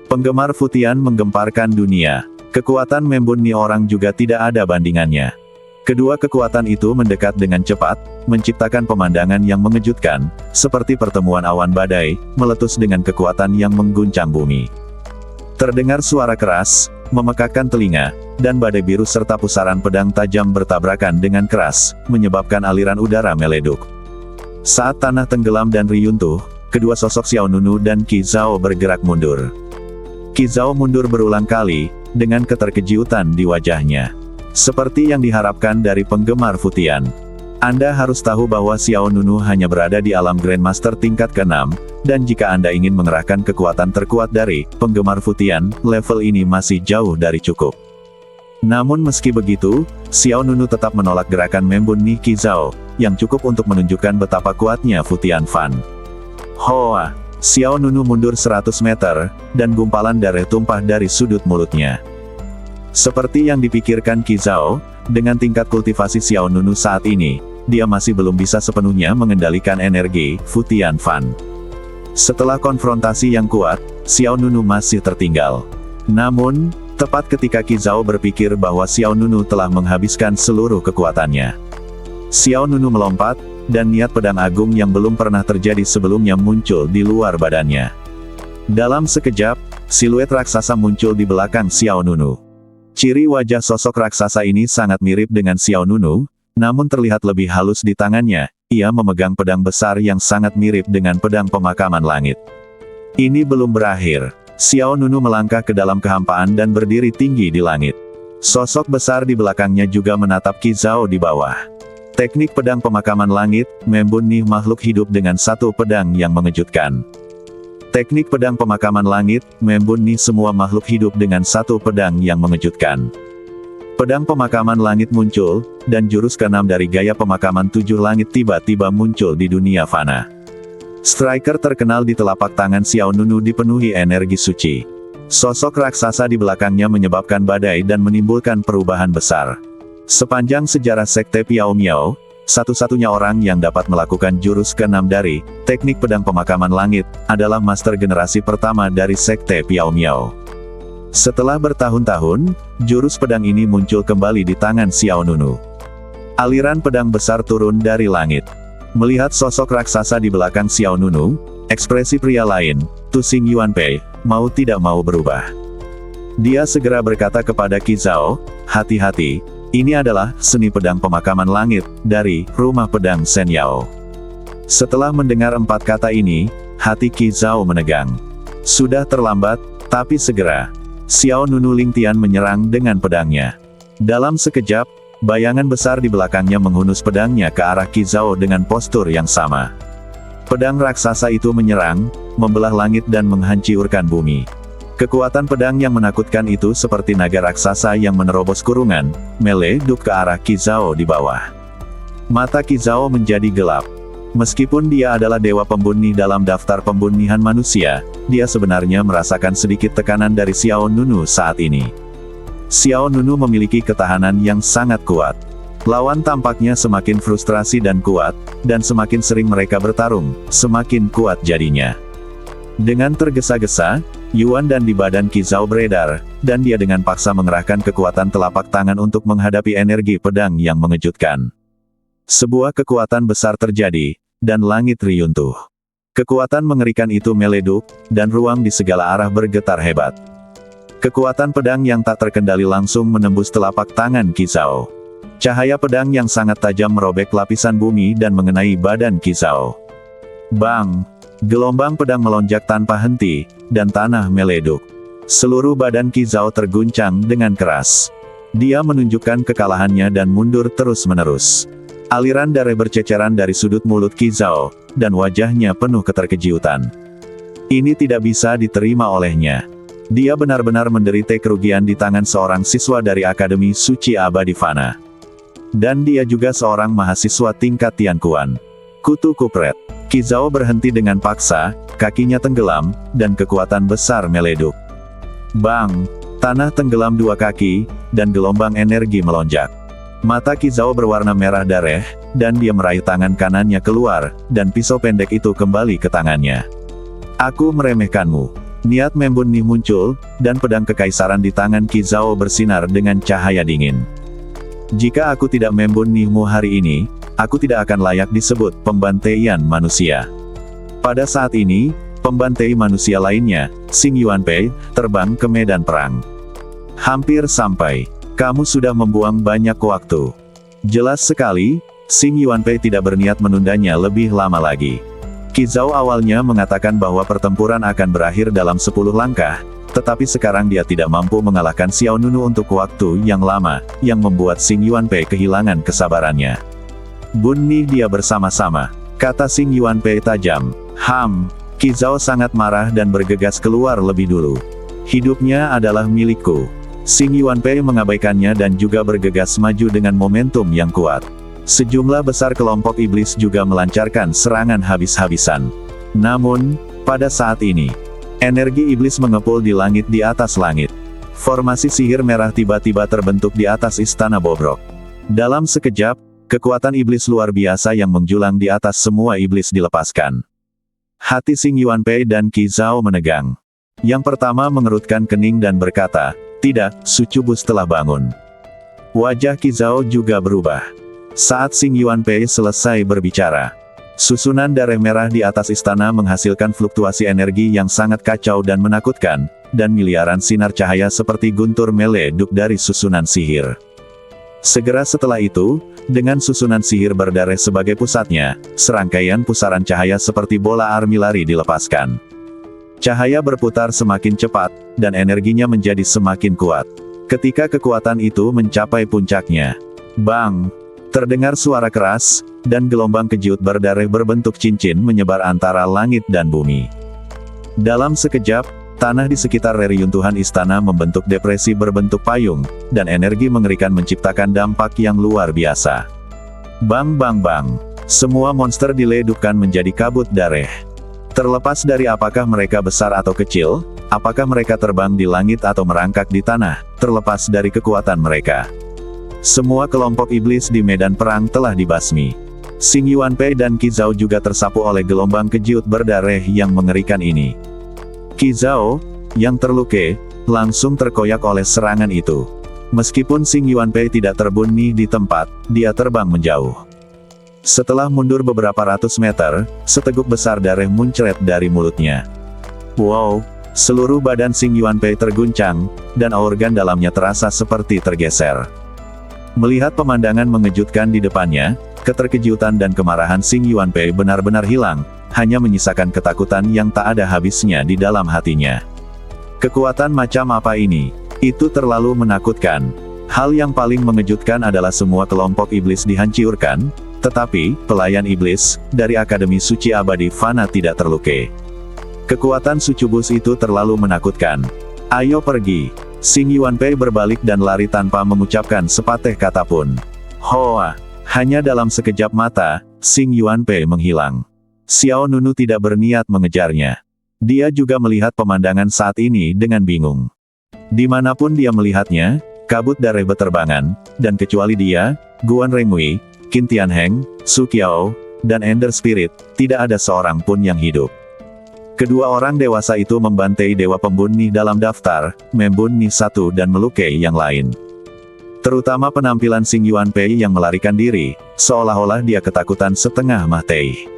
Penggemar Fu Tian menggemparkan dunia. Kekuatan membuni orang juga tidak ada bandingannya. Kedua kekuatan itu mendekat dengan cepat, menciptakan pemandangan yang mengejutkan, seperti pertemuan awan badai, meletus dengan kekuatan yang mengguncang bumi. Terdengar suara keras, memekakkan telinga, dan badai biru serta pusaran pedang tajam bertabrakan dengan keras, menyebabkan aliran udara meleduk. Saat tanah tenggelam dan riyuntuh, kedua sosok Xiao Nunu dan Qi Zhao bergerak mundur. Qi Zhao mundur berulang kali, dengan keterkejutan di wajahnya. Seperti yang diharapkan dari penggemar Fu Tian. Anda harus tahu bahwa Xiao Nunu hanya berada di alam Grandmaster tingkat ke-6, dan jika Anda ingin mengerahkan kekuatan terkuat dari penggemar Fu Tian, level ini masih jauh dari cukup. Namun meski begitu, Xiao Nunu tetap menolak gerakan membuni Qi Zhao, yang cukup untuk menunjukkan betapa kuatnya Fu Tianfan. Hoa! Xiao Nunu mundur 100 meter, dan gumpalan darah tumpah dari sudut mulutnya. Seperti yang dipikirkan Qi Zhao, dengan tingkat kultivasi Xiao Nunu saat ini, dia masih belum bisa sepenuhnya mengendalikan energi Fu Tianfan. Setelah konfrontasi yang kuat, Xiao Nunu masih tertinggal. Namun, tepat ketika Qi Zhao berpikir bahwa Xiao Nunu telah menghabiskan seluruh kekuatannya, Xiao Nunu melompat, dan niat pedang agung yang belum pernah terjadi sebelumnya muncul di luar badannya. Dalam sekejap, siluet raksasa muncul di belakang Xiao Nunu. Ciri wajah sosok raksasa ini sangat mirip dengan Xiao Nunu, namun terlihat lebih halus di tangannya. Ia memegang pedang besar yang sangat mirip dengan pedang pemakaman langit. Ini belum berakhir. Xiao Nunu melangkah ke dalam kehampaan dan berdiri tinggi di langit. Sosok besar di belakangnya juga menatap Qi Zhao di bawah. Teknik pedang pemakaman langit, membunuh makhluk hidup dengan satu pedang yang mengejutkan. Teknik pedang pemakaman langit, membunuh semua makhluk hidup dengan satu pedang yang mengejutkan. Pedang pemakaman langit muncul, dan jurus ke-6 dari gaya pemakaman 7 langit tiba-tiba muncul di dunia fana. Striker terkenal di telapak tangan Xiao Nunu dipenuhi energi suci. Sosok raksasa di belakangnya menyebabkan badai dan menimbulkan perubahan besar. Sepanjang sejarah Sekte Piao Miao, satu-satunya orang yang dapat melakukan jurus ke-6 dari teknik pedang pemakaman langit, adalah master generasi pertama dari Sekte Piao Miao. Setelah bertahun-tahun, jurus pedang ini muncul kembali di tangan Xiao Nunu. Aliran pedang besar turun dari langit. Melihat sosok raksasa di belakang Xiao Nunu, ekspresi pria lain, Tu Xing Yuanpei, mau tidak mau berubah. Dia segera berkata kepada Qi Zhao, "Hati-hati, ini adalah seni pedang pemakaman langit dari rumah pedang Shen Yao." Setelah mendengar 4 kata ini, hati Qi Zhao menegang. Sudah terlambat, tapi segera. Xiao Nunu Lingtian menyerang dengan pedangnya. Dalam sekejap, bayangan besar di belakangnya menghunus pedangnya ke arah Qi Zhao dengan postur yang sama. Pedang raksasa itu menyerang, membelah langit dan menghancurkan bumi. Kekuatan pedang yang menakutkan itu seperti naga raksasa yang menerobos kurungan, meleduk ke arah Qi Zhao di bawah. Mata Qi Zhao menjadi gelap. Meskipun dia adalah dewa pembunuh dalam daftar pembunuhan manusia, dia sebenarnya merasakan sedikit tekanan dari Xiao Nunu saat ini. Xiao Nunu memiliki ketahanan yang sangat kuat. Lawan tampaknya semakin frustrasi dan kuat, dan semakin sering mereka bertarung, semakin kuat jadinya. Dengan tergesa-gesa, Yuan dan di badan Qi Zhao beredar, dan dia dengan paksa mengerahkan kekuatan telapak tangan untuk menghadapi energi pedang yang mengejutkan. Sebuah kekuatan besar terjadi, dan langit riyuntuh. Kekuatan mengerikan itu meleduk, dan ruang di segala arah bergetar hebat. Kekuatan pedang yang tak terkendali langsung menembus telapak tangan Qi Zhao. Cahaya pedang yang sangat tajam merobek lapisan bumi dan mengenai badan Qi Zhao. Bang! Gelombang pedang melonjak tanpa henti, dan tanah meleduk. Seluruh badan Qi Zhao terguncang dengan keras. Dia menunjukkan kekalahannya dan mundur terus-menerus. Aliran darah berceceran dari sudut mulut Qi Zhao, dan wajahnya penuh keterkejutan. Ini tidak bisa diterima olehnya. Dia benar-benar menderita kerugian di tangan seorang siswa dari Akademi Suci Abadi Fana. Dan dia juga seorang mahasiswa tingkat Tianquan. Kutu kupret. Qi Zhao berhenti dengan paksa, kakinya tenggelam, dan kekuatan besar meleduk. Bang! Tanah tenggelam 2 kaki, dan gelombang energi melonjak. Mata Qi Zhao berwarna merah darah, dan dia meraih tangan kanannya keluar, dan pisau pendek itu kembali ke tangannya. Aku meremehkanmu. Niat membunuh muncul, dan pedang kekaisaran di tangan Qi Zhao bersinar dengan cahaya dingin. Jika aku tidak membunuhmu hari ini, aku tidak akan layak disebut pembantaian manusia. Pada saat ini, pembantai manusia lainnya, Xing Yuanpei, terbang ke medan perang. Hampir sampai. Kamu sudah membuang banyak waktu. Jelas sekali, Xing Yuanpei tidak berniat menundanya lebih lama lagi. Qi Zhao awalnya mengatakan bahwa pertempuran akan berakhir dalam 10 langkah, tetapi sekarang dia tidak mampu mengalahkan Xiao Nunu untuk waktu yang lama, yang membuat Xing Yuanpei kehilangan kesabarannya. Bunuh dia bersama-sama, kata Xing Yuanpei tajam. Qi Zhao sangat marah dan bergegas keluar lebih dulu. Hidupnya adalah milikku. Xing Yuanpei mengabaikannya dan juga bergegas maju dengan momentum yang kuat. Sejumlah besar kelompok iblis juga melancarkan serangan habis-habisan. Namun, pada saat ini, energi iblis mengepul di langit di atas langit. Formasi sihir merah tiba-tiba terbentuk di atas istana Bobrok. Dalam sekejap, kekuatan iblis luar biasa yang menjulang di atas semua iblis dilepaskan. Hati Xing Yuanpei dan Qi Zhao menegang. Yang pertama mengerutkan kening dan berkata, "Tidak, sucubus telah bangun." Wajah Qi Zhao juga berubah. Saat Xing Yuanpei selesai berbicara, susunan darah merah di atas istana menghasilkan fluktuasi energi yang sangat kacau dan menakutkan, dan miliaran sinar cahaya seperti guntur meleduk dari susunan sihir. Segera setelah itu, dengan susunan sihir berdarah sebagai pusatnya, serangkaian pusaran cahaya seperti bola armilari dilepaskan. Cahaya berputar semakin cepat, dan energinya menjadi semakin kuat. Ketika kekuatan itu mencapai puncaknya, bang! Terdengar suara keras, dan gelombang kejut berdarah berbentuk cincin menyebar antara langit dan bumi. Dalam sekejap, tanah di sekitar reruntuhan istana membentuk depresi berbentuk payung, dan energi mengerikan menciptakan dampak yang luar biasa. Bang bang bang! Semua monster diledupkan menjadi kabut darah. Terlepas dari apakah mereka besar atau kecil, apakah mereka terbang di langit atau merangkak di tanah, terlepas dari kekuatan mereka. Semua kelompok iblis di medan perang telah dibasmi. Xing Yuanpei dan Qi Zhao juga tersapu oleh gelombang kejut berdarah yang mengerikan ini. Qi Zhao, yang terluka, langsung terkoyak oleh serangan itu. Meskipun Xing Yuanpei tidak terbunuh di tempat, dia terbang menjauh. Setelah mundur beberapa ratus meter, seteguk besar darah muncrat dari mulutnya. Wow! Seluruh badan Xing Yuanpei terguncang, dan organ dalamnya terasa seperti tergeser. Melihat pemandangan mengejutkan di depannya, keterkejutan dan kemarahan Xing Yuanpei benar-benar hilang, hanya menyisakan ketakutan yang tak ada habisnya di dalam hatinya. Kekuatan macam apa ini? Itu terlalu menakutkan. Hal yang paling mengejutkan adalah semua kelompok iblis dihancurkan, tetapi, pelayan iblis, dari Akademi Suci Abadi Fana tidak terlukai. Kekuatan sucubus itu terlalu menakutkan. Ayo pergi. Xing Yuanpei berbalik dan lari tanpa mengucapkan sepatah kata pun. Hoa! Hanya dalam sekejap mata, Xing Yuanpei menghilang. Xiao Nunu tidak berniat mengejarnya. Dia juga melihat pemandangan saat ini dengan bingung. Dimanapun dia melihatnya, kabut darah berterbangan, dan kecuali dia, Guan Rengwei, Qin Tianheng, Su Qiao, dan Ender Spirit, tidak ada seorang pun yang hidup. Kedua orang dewasa itu membantai dewa pembunuh dalam daftar, membunuh satu dan melukai yang lain. Terutama penampilan Xing Yuanpei yang melarikan diri, seolah-olah dia ketakutan setengah mati.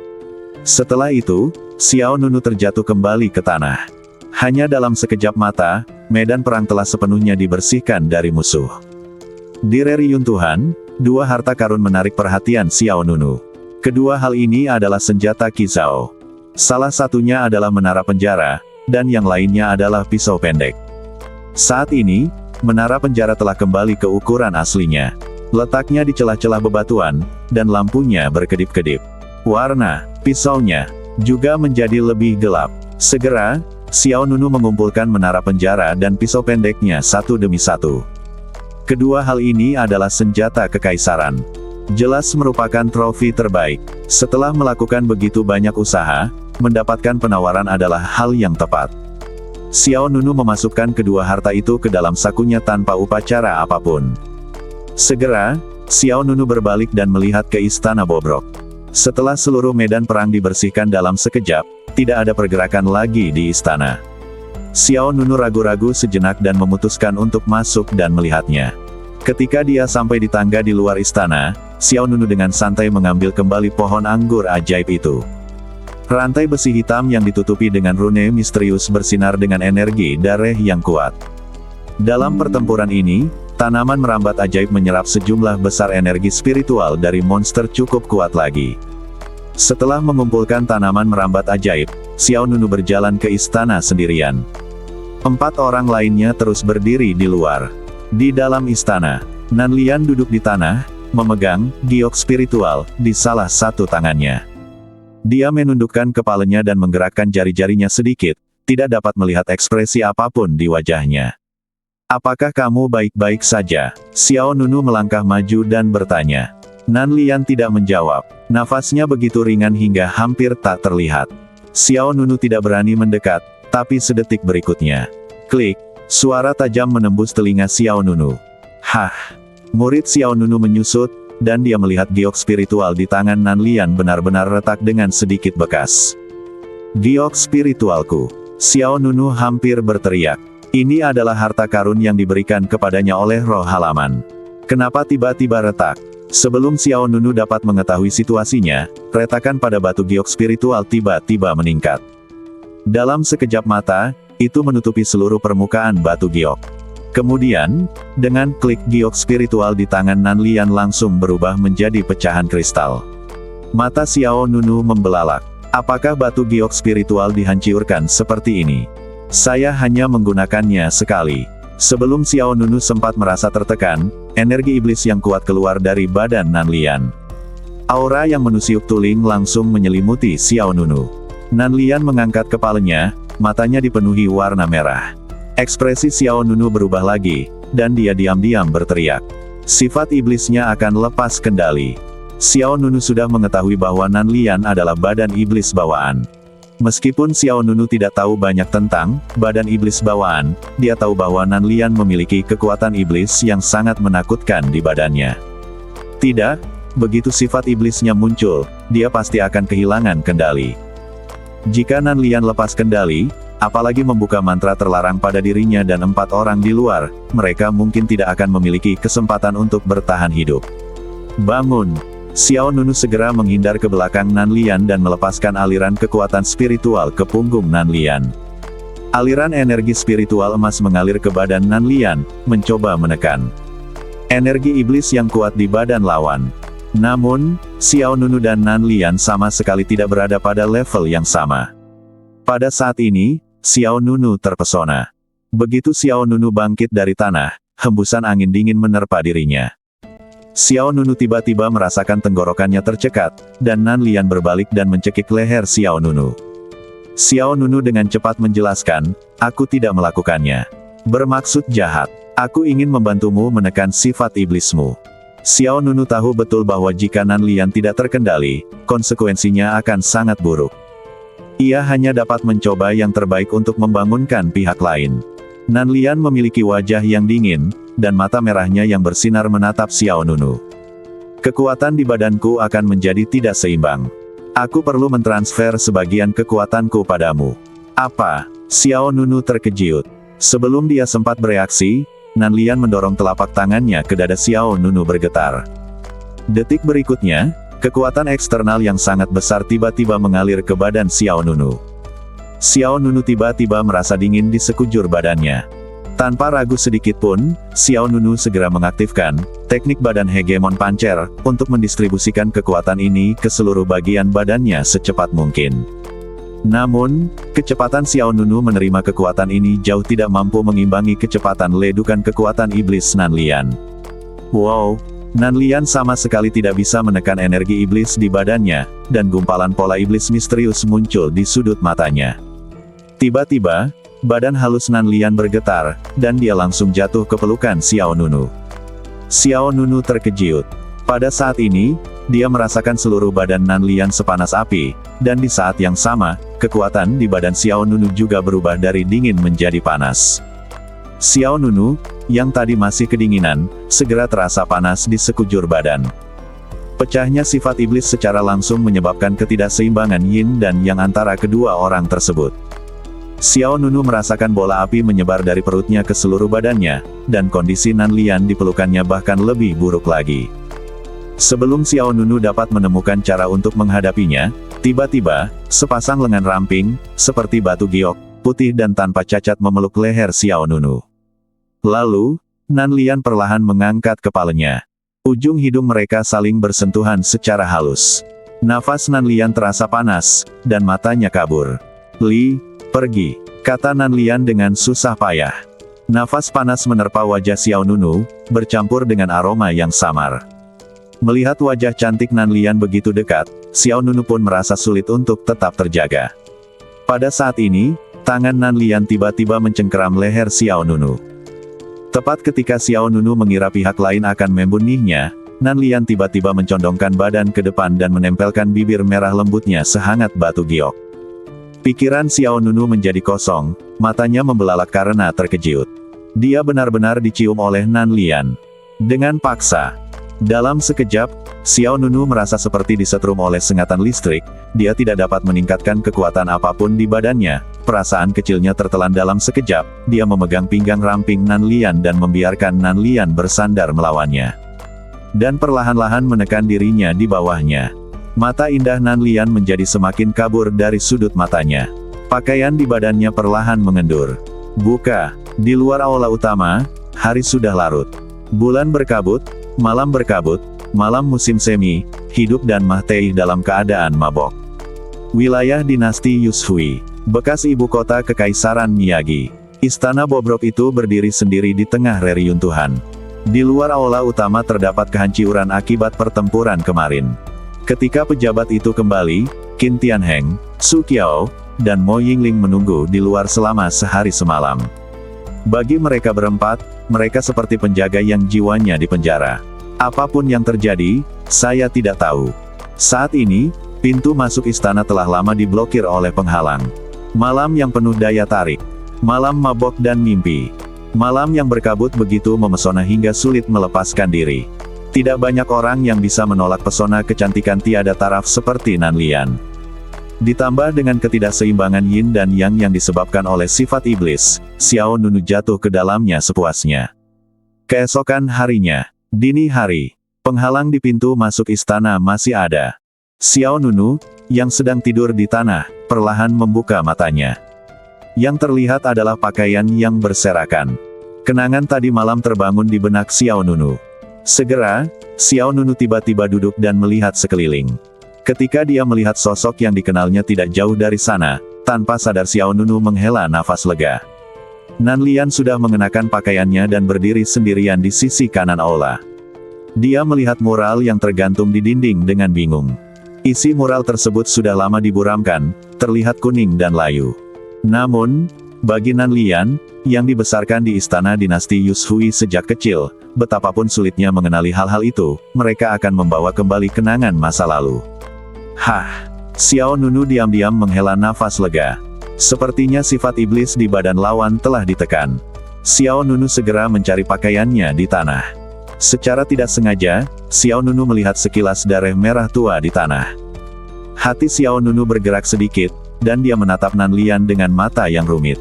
Setelah itu, Xiao Nunu terjatuh kembali ke tanah. Hanya dalam sekejap mata, medan perang telah sepenuhnya dibersihkan dari musuh. Di reruntuhan, dua harta karun menarik perhatian Xiao Nunu. Kedua hal ini adalah senjata Qizhou. Salah satunya adalah menara penjara, dan yang lainnya adalah pisau pendek. Saat ini, menara penjara telah kembali ke ukuran aslinya. Letaknya di celah-celah bebatuan, dan lampunya berkedip-kedip. Warna pisaunya juga menjadi lebih gelap. Segera, Xiao Nunu mengumpulkan menara penjara dan pisau pendeknya satu demi satu. Kedua hal ini adalah senjata kekaisaran. Jelas merupakan trofi terbaik. Setelah melakukan begitu banyak usaha, mendapatkan penawaran adalah hal yang tepat. Xiao Nunu memasukkan kedua harta itu ke dalam sakunya tanpa upacara apapun. Segera, Xiao Nunu berbalik dan melihat ke istana bobrok. Setelah seluruh medan perang dibersihkan dalam sekejap, tidak ada pergerakan lagi di istana. Xiao Nunu ragu-ragu sejenak dan memutuskan untuk masuk dan melihatnya. Ketika dia sampai di tangga di luar istana, Xiao Nunu dengan santai mengambil kembali pohon anggur ajaib itu. Rantai besi hitam yang ditutupi dengan rune misterius bersinar dengan energi darah yang kuat. Dalam pertempuran ini, tanaman merambat ajaib menyerap sejumlah besar energi spiritual dari monster cukup kuat lagi. Setelah mengumpulkan tanaman merambat ajaib, Xiao Nunu berjalan ke istana sendirian. 4 orang lainnya terus berdiri di luar. Di dalam istana, Nanlian duduk di tanah, memegang giok spiritual di salah satu tangannya. Dia menundukkan kepalanya dan menggerakkan jari-jarinya sedikit, tidak dapat melihat ekspresi apapun di wajahnya. Apakah kamu baik-baik saja? Xiao Nunu melangkah maju dan bertanya. Nanlian tidak menjawab. Nafasnya begitu ringan hingga hampir tak terlihat. Xiao Nunu tidak berani mendekat, tapi sedetik berikutnya. Klik, suara tajam menembus telinga Xiao Nunu. Hah! Murid Xiao Nunu menyusut, dan dia melihat giok spiritual di tangan Nanlian benar-benar retak dengan sedikit bekas. Giok spiritualku! Xiao Nunu hampir berteriak. Ini adalah harta karun yang diberikan kepadanya oleh roh halaman. Kenapa tiba-tiba retak? Sebelum Xiao Nunu dapat mengetahui situasinya, retakan pada batu giok spiritual tiba-tiba meningkat. Dalam sekejap mata, itu menutupi seluruh permukaan batu giok. Kemudian, dengan klik giok spiritual di tangan Nanlian langsung berubah menjadi pecahan kristal. Mata Xiao Nunu membelalak. Apakah batu giok spiritual dihancurkan seperti ini? Saya hanya menggunakannya sekali. Sebelum Xiao Nunu sempat merasa tertekan, energi iblis yang kuat keluar dari badan Nanlian. Aura yang menusiuk tuling langsung menyelimuti Xiao Nunu. Nanlian mengangkat kepalanya, matanya dipenuhi warna merah. Ekspresi Xiao Nunu berubah lagi, dan dia diam-diam berteriak. Sifat iblisnya akan lepas kendali. Xiao Nunu sudah mengetahui bahwa Nanlian adalah badan iblis bawaan. Meskipun Xiao Nunu tidak tahu banyak tentang badan iblis bawaan, dia tahu bahwa Nanlian memiliki kekuatan iblis yang sangat menakutkan di badannya. Tidak, begitu sifat iblisnya muncul, dia pasti akan kehilangan kendali. Jika Nanlian lepas kendali, apalagi membuka mantra terlarang pada dirinya dan 4 orang di luar, mereka mungkin tidak akan memiliki kesempatan untuk bertahan hidup. Bangun! Xiao Nunu segera menghindar ke belakang Nanlian dan melepaskan aliran kekuatan spiritual ke punggung Nanlian. Aliran energi spiritual emas mengalir ke badan Nan Lian, mencoba menekan energi iblis yang kuat di badan lawan. Namun, Xiao Nunu dan Nan Lian sama sekali tidak berada pada level yang sama. Pada saat ini, Xiao Nunu terpesona. Begitu Xiao Nunu bangkit dari tanah, hembusan angin dingin menerpa dirinya. Xiao Nunu tiba-tiba merasakan tenggorokannya tercekat, dan Nan Lian berbalik dan mencekik leher Xiao Nunu. Xiao Nunu dengan cepat menjelaskan, "Aku tidak melakukannya. Bermaksud jahat. Aku ingin membantumu menekan sifat iblismu." Xiao Nunu tahu betul bahwa jika Nan Lian tidak terkendali, konsekuensinya akan sangat buruk. Ia hanya dapat mencoba yang terbaik untuk membangunkan pihak lain. Nan Lian memiliki wajah yang dingin, dan mata merahnya yang bersinar menatap Xiao Nunu. "Kekuatan di badanku akan menjadi tidak seimbang. Aku perlu mentransfer sebagian kekuatanku padamu." "Apa?" Xiao Nunu terkejut. Sebelum dia sempat bereaksi, Nan Lian mendorong telapak tangannya ke dada Xiao Nunu bergetar. Detik berikutnya, kekuatan eksternal yang sangat besar tiba-tiba mengalir ke badan Xiao Nunu. Xiao Nunu tiba-tiba merasa dingin di sekujur badannya. Tanpa ragu sedikit pun, Xiao Nunu segera mengaktifkan teknik badan hegemon pancer untuk mendistribusikan kekuatan ini ke seluruh bagian badannya secepat mungkin. Namun, kecepatan Xiao Nunu menerima kekuatan ini jauh tidak mampu mengimbangi kecepatan ledukan kekuatan iblis Nan Lian. Wow! Nan Lian sama sekali tidak bisa menekan energi iblis di badannya, dan gumpalan pola iblis misterius muncul di sudut matanya. Tiba-tiba, badan halus Nan Lian bergetar, dan dia langsung jatuh ke pelukan Xiao Nunu. Xiao Nunu terkejut. Pada saat ini, dia merasakan seluruh badan Nan Lian sepanas api, dan di saat yang sama, kekuatan di badan Xiao Nunu juga berubah dari dingin menjadi panas. Xiao Nunu, yang tadi masih kedinginan, segera terasa panas di sekujur badan. Pecahnya sifat iblis secara langsung menyebabkan ketidakseimbangan yin dan yang antara kedua orang tersebut. Xiao Nunu merasakan bola api menyebar dari perutnya ke seluruh badannya, dan kondisi Nan Lian di pelukannya bahkan lebih buruk lagi. Sebelum Xiao Nunu dapat menemukan cara untuk menghadapinya, tiba-tiba, sepasang lengan ramping, seperti batu giok, putih dan tanpa cacat memeluk leher Xiao Nunu. Lalu, Nan Lian perlahan mengangkat kepalanya. Ujung hidung mereka saling bersentuhan secara halus. Nafas Nan Lian terasa panas, dan matanya kabur. "Li, pergi," kata Nan Lian dengan susah payah. Nafas panas menerpa wajah Xiao Nunu, bercampur dengan aroma yang samar. Melihat wajah cantik Nan Lian begitu dekat, Xiao Nunu pun merasa sulit untuk tetap terjaga. Pada saat ini, tangan Nan Lian tiba-tiba mencengkeram leher Xiao Nunu. Tepat ketika Xiao Nunu mengira pihak lain akan membunuhnya, Nan Lian tiba-tiba mencondongkan badan ke depan dan menempelkan bibir merah lembutnya sehangat batu giok. Pikiran Xiao Nunu menjadi kosong, matanya membelalak karena terkejut. Dia benar-benar dicium oleh Nan Lian. Dengan paksa. Dalam sekejap, Xiao Nunu merasa seperti disetrum oleh sengatan listrik, dia tidak dapat meningkatkan kekuatan apapun di badannya, perasaan kecilnya tertelan dalam sekejap, dia memegang pinggang ramping Nan Lian dan membiarkan Nan Lian bersandar melawannya. Dan perlahan-lahan menekan dirinya di bawahnya. Mata indah Nan Lian menjadi semakin kabur dari sudut matanya. Pakaian di badannya perlahan mengendur. Buka. Di luar aula utama, hari sudah larut. Bulan berkabut, malam berkabut, malam musim semi, hidup dan Mah Tei dalam keadaan mabok. Wilayah dinasti Yushui, bekas ibu kota Kekaisaran Miyagi. Istana bobrok itu berdiri sendiri di tengah reruntuhan. Di luar aula utama terdapat kehancuran akibat pertempuran kemarin. Ketika pejabat itu kembali, Qin Tianheng, Su Qiao, dan Mo Yingling menunggu di luar selama sehari semalam. Bagi mereka berempat, mereka seperti penjaga yang jiwanya di penjara. Apapun yang terjadi, saya tidak tahu. Saat ini, pintu masuk istana telah lama diblokir oleh penghalang. Malam yang penuh daya tarik. Malam mabok dan mimpi. Malam yang berkabut begitu memesona hingga sulit melepaskan diri. Tidak banyak orang yang bisa menolak pesona kecantikan tiada taraf seperti Nan Lian. Ditambah dengan ketidakseimbangan yin dan yang disebabkan oleh sifat iblis, Xiao Nunu jatuh ke dalamnya sepuasnya. Keesokan harinya, dini hari, penghalang di pintu masuk istana masih ada. Xiao Nunu, yang sedang tidur di tanah, perlahan membuka matanya. Yang terlihat adalah pakaian yang berserakan. Kenangan tadi malam terbangun di benak Xiao Nunu. Segera, Xiao Nunu tiba-tiba duduk dan melihat sekeliling. Ketika dia melihat sosok yang dikenalnya tidak jauh dari sana, tanpa sadar Xiao Nunu menghela nafas lega. Nan Lian sudah mengenakan pakaiannya dan berdiri sendirian di sisi kanan aula. Dia melihat mural yang tergantung di dinding dengan bingung. Isi mural tersebut sudah lama diburamkan, terlihat kuning dan layu. Namun, bagi Nan Lian, yang dibesarkan di istana dinasti Yushui sejak kecil, betapapun sulitnya mengenali hal-hal itu, mereka akan membawa kembali kenangan masa lalu. Hah! Xiao Nunu diam-diam menghela nafas lega. Sepertinya sifat iblis di badan lawan telah ditekan. Xiao Nunu segera mencari pakaiannya di tanah. Secara tidak sengaja, Xiao Nunu melihat sekilas darah merah tua di tanah. Hati Xiao Nunu bergerak sedikit, dan dia menatap Nan Lian dengan mata yang rumit.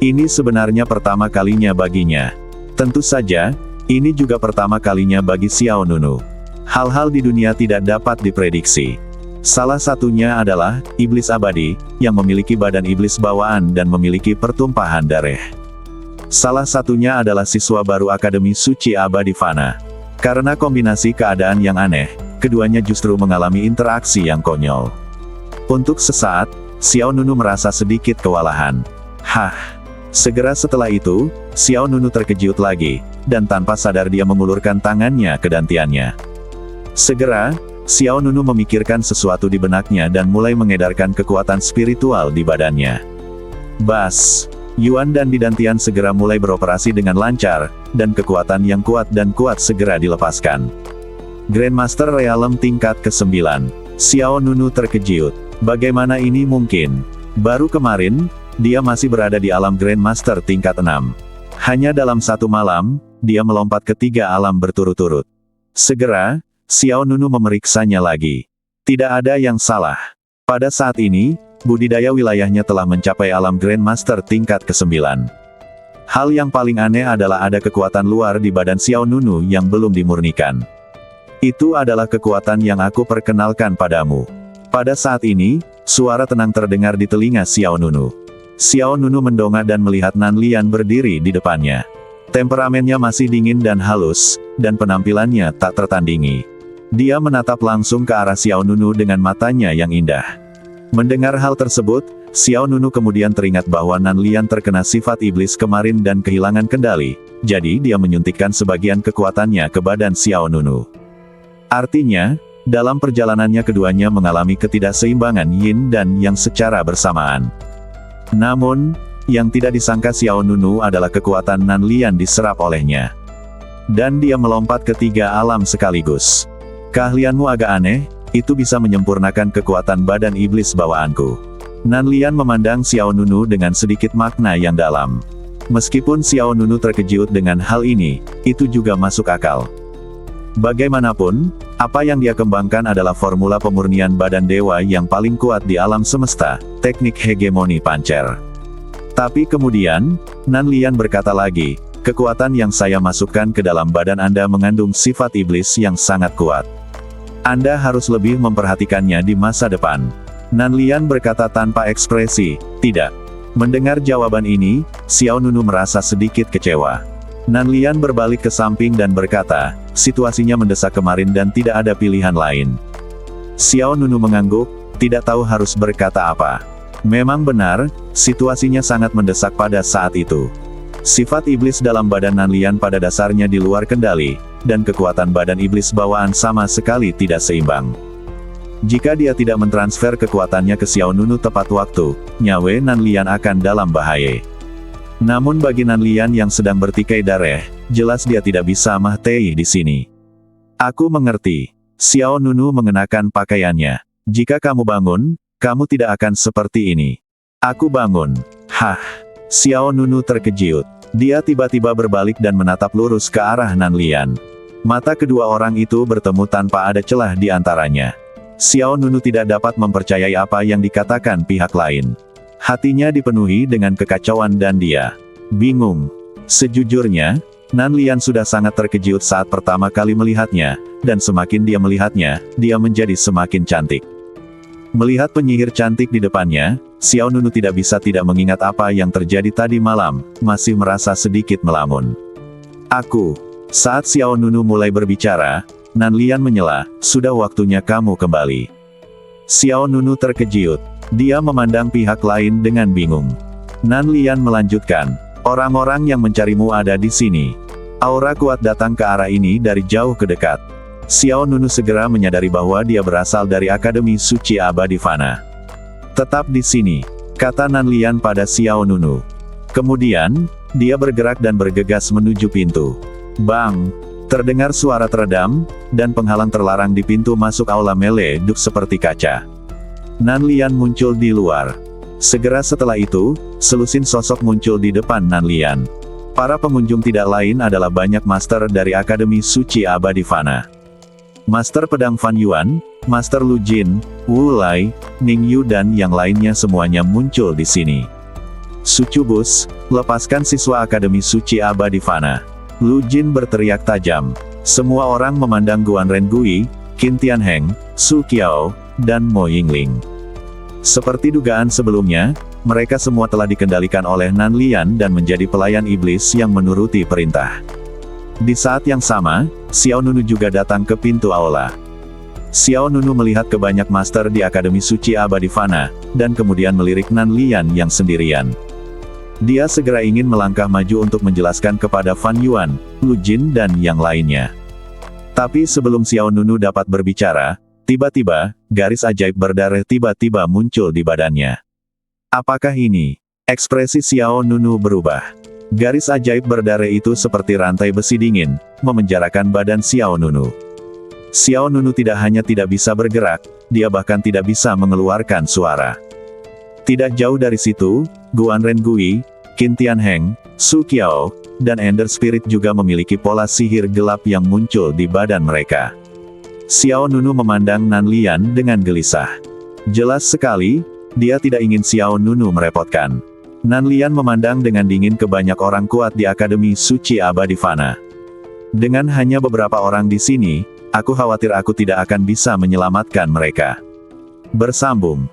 Ini sebenarnya pertama kalinya baginya. Tentu saja, ini juga pertama kalinya bagi Xiao Nunu. Hal-hal di dunia tidak dapat diprediksi. Salah satunya adalah iblis abadi, yang memiliki badan iblis bawaan dan memiliki pertumpahan darah. Salah satunya adalah siswa baru Akademi Suci Abadi Fana. Karena kombinasi keadaan yang aneh, keduanya justru mengalami interaksi yang konyol. Untuk sesaat, Xiao Nunu merasa sedikit kewalahan. Hah! Segera setelah itu, Xiao Nunu terkejut lagi, dan tanpa sadar dia mengulurkan tangannya ke dantiannya. Segera, Xiao Nunu memikirkan sesuatu di benaknya dan mulai mengedarkan kekuatan spiritual di badannya. Bas! Yuan dan Didantian segera mulai beroperasi dengan lancar, dan kekuatan yang kuat segera dilepaskan. Grandmaster Realm tingkat ke-9. Xiao Nunu terkejut. Bagaimana ini mungkin? Baru kemarin, dia masih berada di alam Grandmaster tingkat 6. Hanya dalam satu malam, dia melompat ke 3 alam berturut-turut. Segera, Xiao Nunu memeriksanya lagi. Tidak ada yang salah. Pada saat ini, budidaya wilayahnya telah mencapai alam Grandmaster tingkat ke-9. Hal yang paling aneh adalah ada kekuatan luar di badan Xiao Nunu yang belum dimurnikan. Itu adalah kekuatan yang aku perkenalkan padamu. Pada saat ini, suara tenang terdengar di telinga Xiao Nunu. Xiao Nunu mendongak dan melihat Nan Lian berdiri di depannya. Temperamennya masih dingin dan halus, dan penampilannya tak tertandingi. Dia menatap langsung ke arah Xiao Nunu dengan matanya yang indah. Mendengar hal tersebut, Xiao Nunu kemudian teringat bahwa Nan Lian terkena sifat iblis kemarin dan kehilangan kendali, jadi dia menyuntikkan sebagian kekuatannya ke badan Xiao Nunu. Artinya, dalam perjalanannya keduanya mengalami ketidakseimbangan yin dan yang secara bersamaan. Namun, yang tidak disangka Xiao Nunu adalah kekuatan Nan Lian diserap olehnya. Dan dia melompat ke 3 alam sekaligus. Keahlianmu agak aneh, itu bisa menyempurnakan kekuatan badan iblis bawaanku. Nan Lian memandang Xiao Nunu dengan sedikit makna yang dalam. Meskipun Xiao Nunu terkejut dengan hal ini, itu juga masuk akal. Bagaimanapun, apa yang dia kembangkan adalah formula pemurnian badan dewa yang paling kuat di alam semesta, teknik hegemoni pancer. Tapi kemudian, Nan Lian berkata lagi, kekuatan yang saya masukkan ke dalam badan Anda mengandung sifat iblis yang sangat kuat. Anda harus lebih memperhatikannya di masa depan. Nan Lian berkata tanpa ekspresi, tidak. Mendengar jawaban ini, Xiao Nunu merasa sedikit kecewa. Nan Lian berbalik ke samping dan berkata, situasinya mendesak kemarin dan tidak ada pilihan lain. Xiao Nunu mengangguk, tidak tahu harus berkata apa. Memang benar, situasinya sangat mendesak pada saat itu. Sifat iblis dalam badan Nan Lian pada dasarnya di luar kendali, dan kekuatan badan iblis bawaan sama sekali tidak seimbang. Jika dia tidak mentransfer kekuatannya ke Xiao Nunu tepat waktu, nyawa Nan Lian akan dalam bahaya. Namun bagi Nan Lian yang sedang bertikai darah, jelas dia tidak bisa mahtei di sini. Aku mengerti. Xiao Nunu mengenakan pakaiannya. Jika kamu bangun, kamu tidak akan seperti ini. Aku bangun. Hah. Xiao Nunu terkejut. Dia tiba-tiba berbalik dan menatap lurus ke arah Nan Lian. Mata kedua orang itu bertemu tanpa ada celah di antaranya. Xiao Nunu tidak dapat mempercayai apa yang dikatakan pihak lain. Hatinya dipenuhi dengan kekacauan dan dia bingung. Sejujurnya, Nan Lian sudah sangat terkejut saat pertama kali melihatnya, dan semakin dia melihatnya, dia menjadi semakin cantik. Melihat penyihir cantik di depannya, Xiao Nunu tidak bisa tidak mengingat apa yang terjadi tadi malam, masih merasa sedikit melamun. Aku. Saat Xiao Nunu mulai berbicara, Nan Lian menyela, sudah waktunya kamu kembali. Xiao Nunu terkejut. Dia memandang pihak lain dengan bingung. Nan Lian melanjutkan, orang-orang yang mencarimu ada di sini. Aura kuat datang ke arah ini dari jauh ke dekat. Xiao Nunu segera menyadari bahwa dia berasal dari Akademi Suci Abadi Fana. Tetap di sini, kata Nan Lian pada Xiao Nunu. Kemudian, dia bergerak dan bergegas menuju pintu. Bang! Terdengar suara teredam, dan penghalang terlarang di pintu masuk aula meleduk seperti kaca. Nan Lian muncul di luar. Segera setelah itu, selusin sosok muncul di depan Nan Lian. Para pengunjung tidak lain adalah banyak master dari Akademi Suci Abadi Fana. Master Pedang Fan Yuan, Master Lu Jin, Wu Lai, Ning Yu dan yang lainnya semuanya muncul di sini. Sucubus, lepaskan siswa Akademi Suci Abadi Fana. Lu Jin berteriak tajam. Semua orang memandang Guan Rengui, Qin Tianheng, Su Qiao, dan Mo Yingling. Seperti dugaan sebelumnya, mereka semua telah dikendalikan oleh Nan Lian dan menjadi pelayan iblis yang menuruti perintah. Di saat yang sama, Xiao Nunu juga datang ke pintu aula. Xiao Nunu melihat ke banyak master di Akademi Suci Abadi Fana, dan kemudian melirik Nan Lian yang sendirian. Dia segera ingin melangkah maju untuk menjelaskan kepada Fan Yuan, Lu Jin dan yang lainnya. Tapi sebelum Xiao Nunu dapat berbicara, tiba-tiba, garis ajaib berdarah tiba-tiba muncul di badannya. Apakah ini? Ekspresi Xiao Nunu berubah. Garis ajaib berdarah itu seperti rantai besi dingin, memenjarakan badan Xiao Nunu. Xiao Nunu tidak hanya tidak bisa bergerak, dia bahkan tidak bisa mengeluarkan suara. Tidak jauh dari situ, Guan Rengui, Qin Tianheng, Su Qiao, dan Ender Spirit juga memiliki pola sihir gelap yang muncul di badan mereka. Xiao Nunu memandang Nan Lian dengan gelisah. Jelas sekali, dia tidak ingin Xiao Nunu merepotkan. Nan Lian memandang dengan dingin ke banyak orang kuat di Akademi Suci Abadi Fana. Dengan hanya beberapa orang di sini, aku khawatir aku tidak akan bisa menyelamatkan mereka. Bersambung.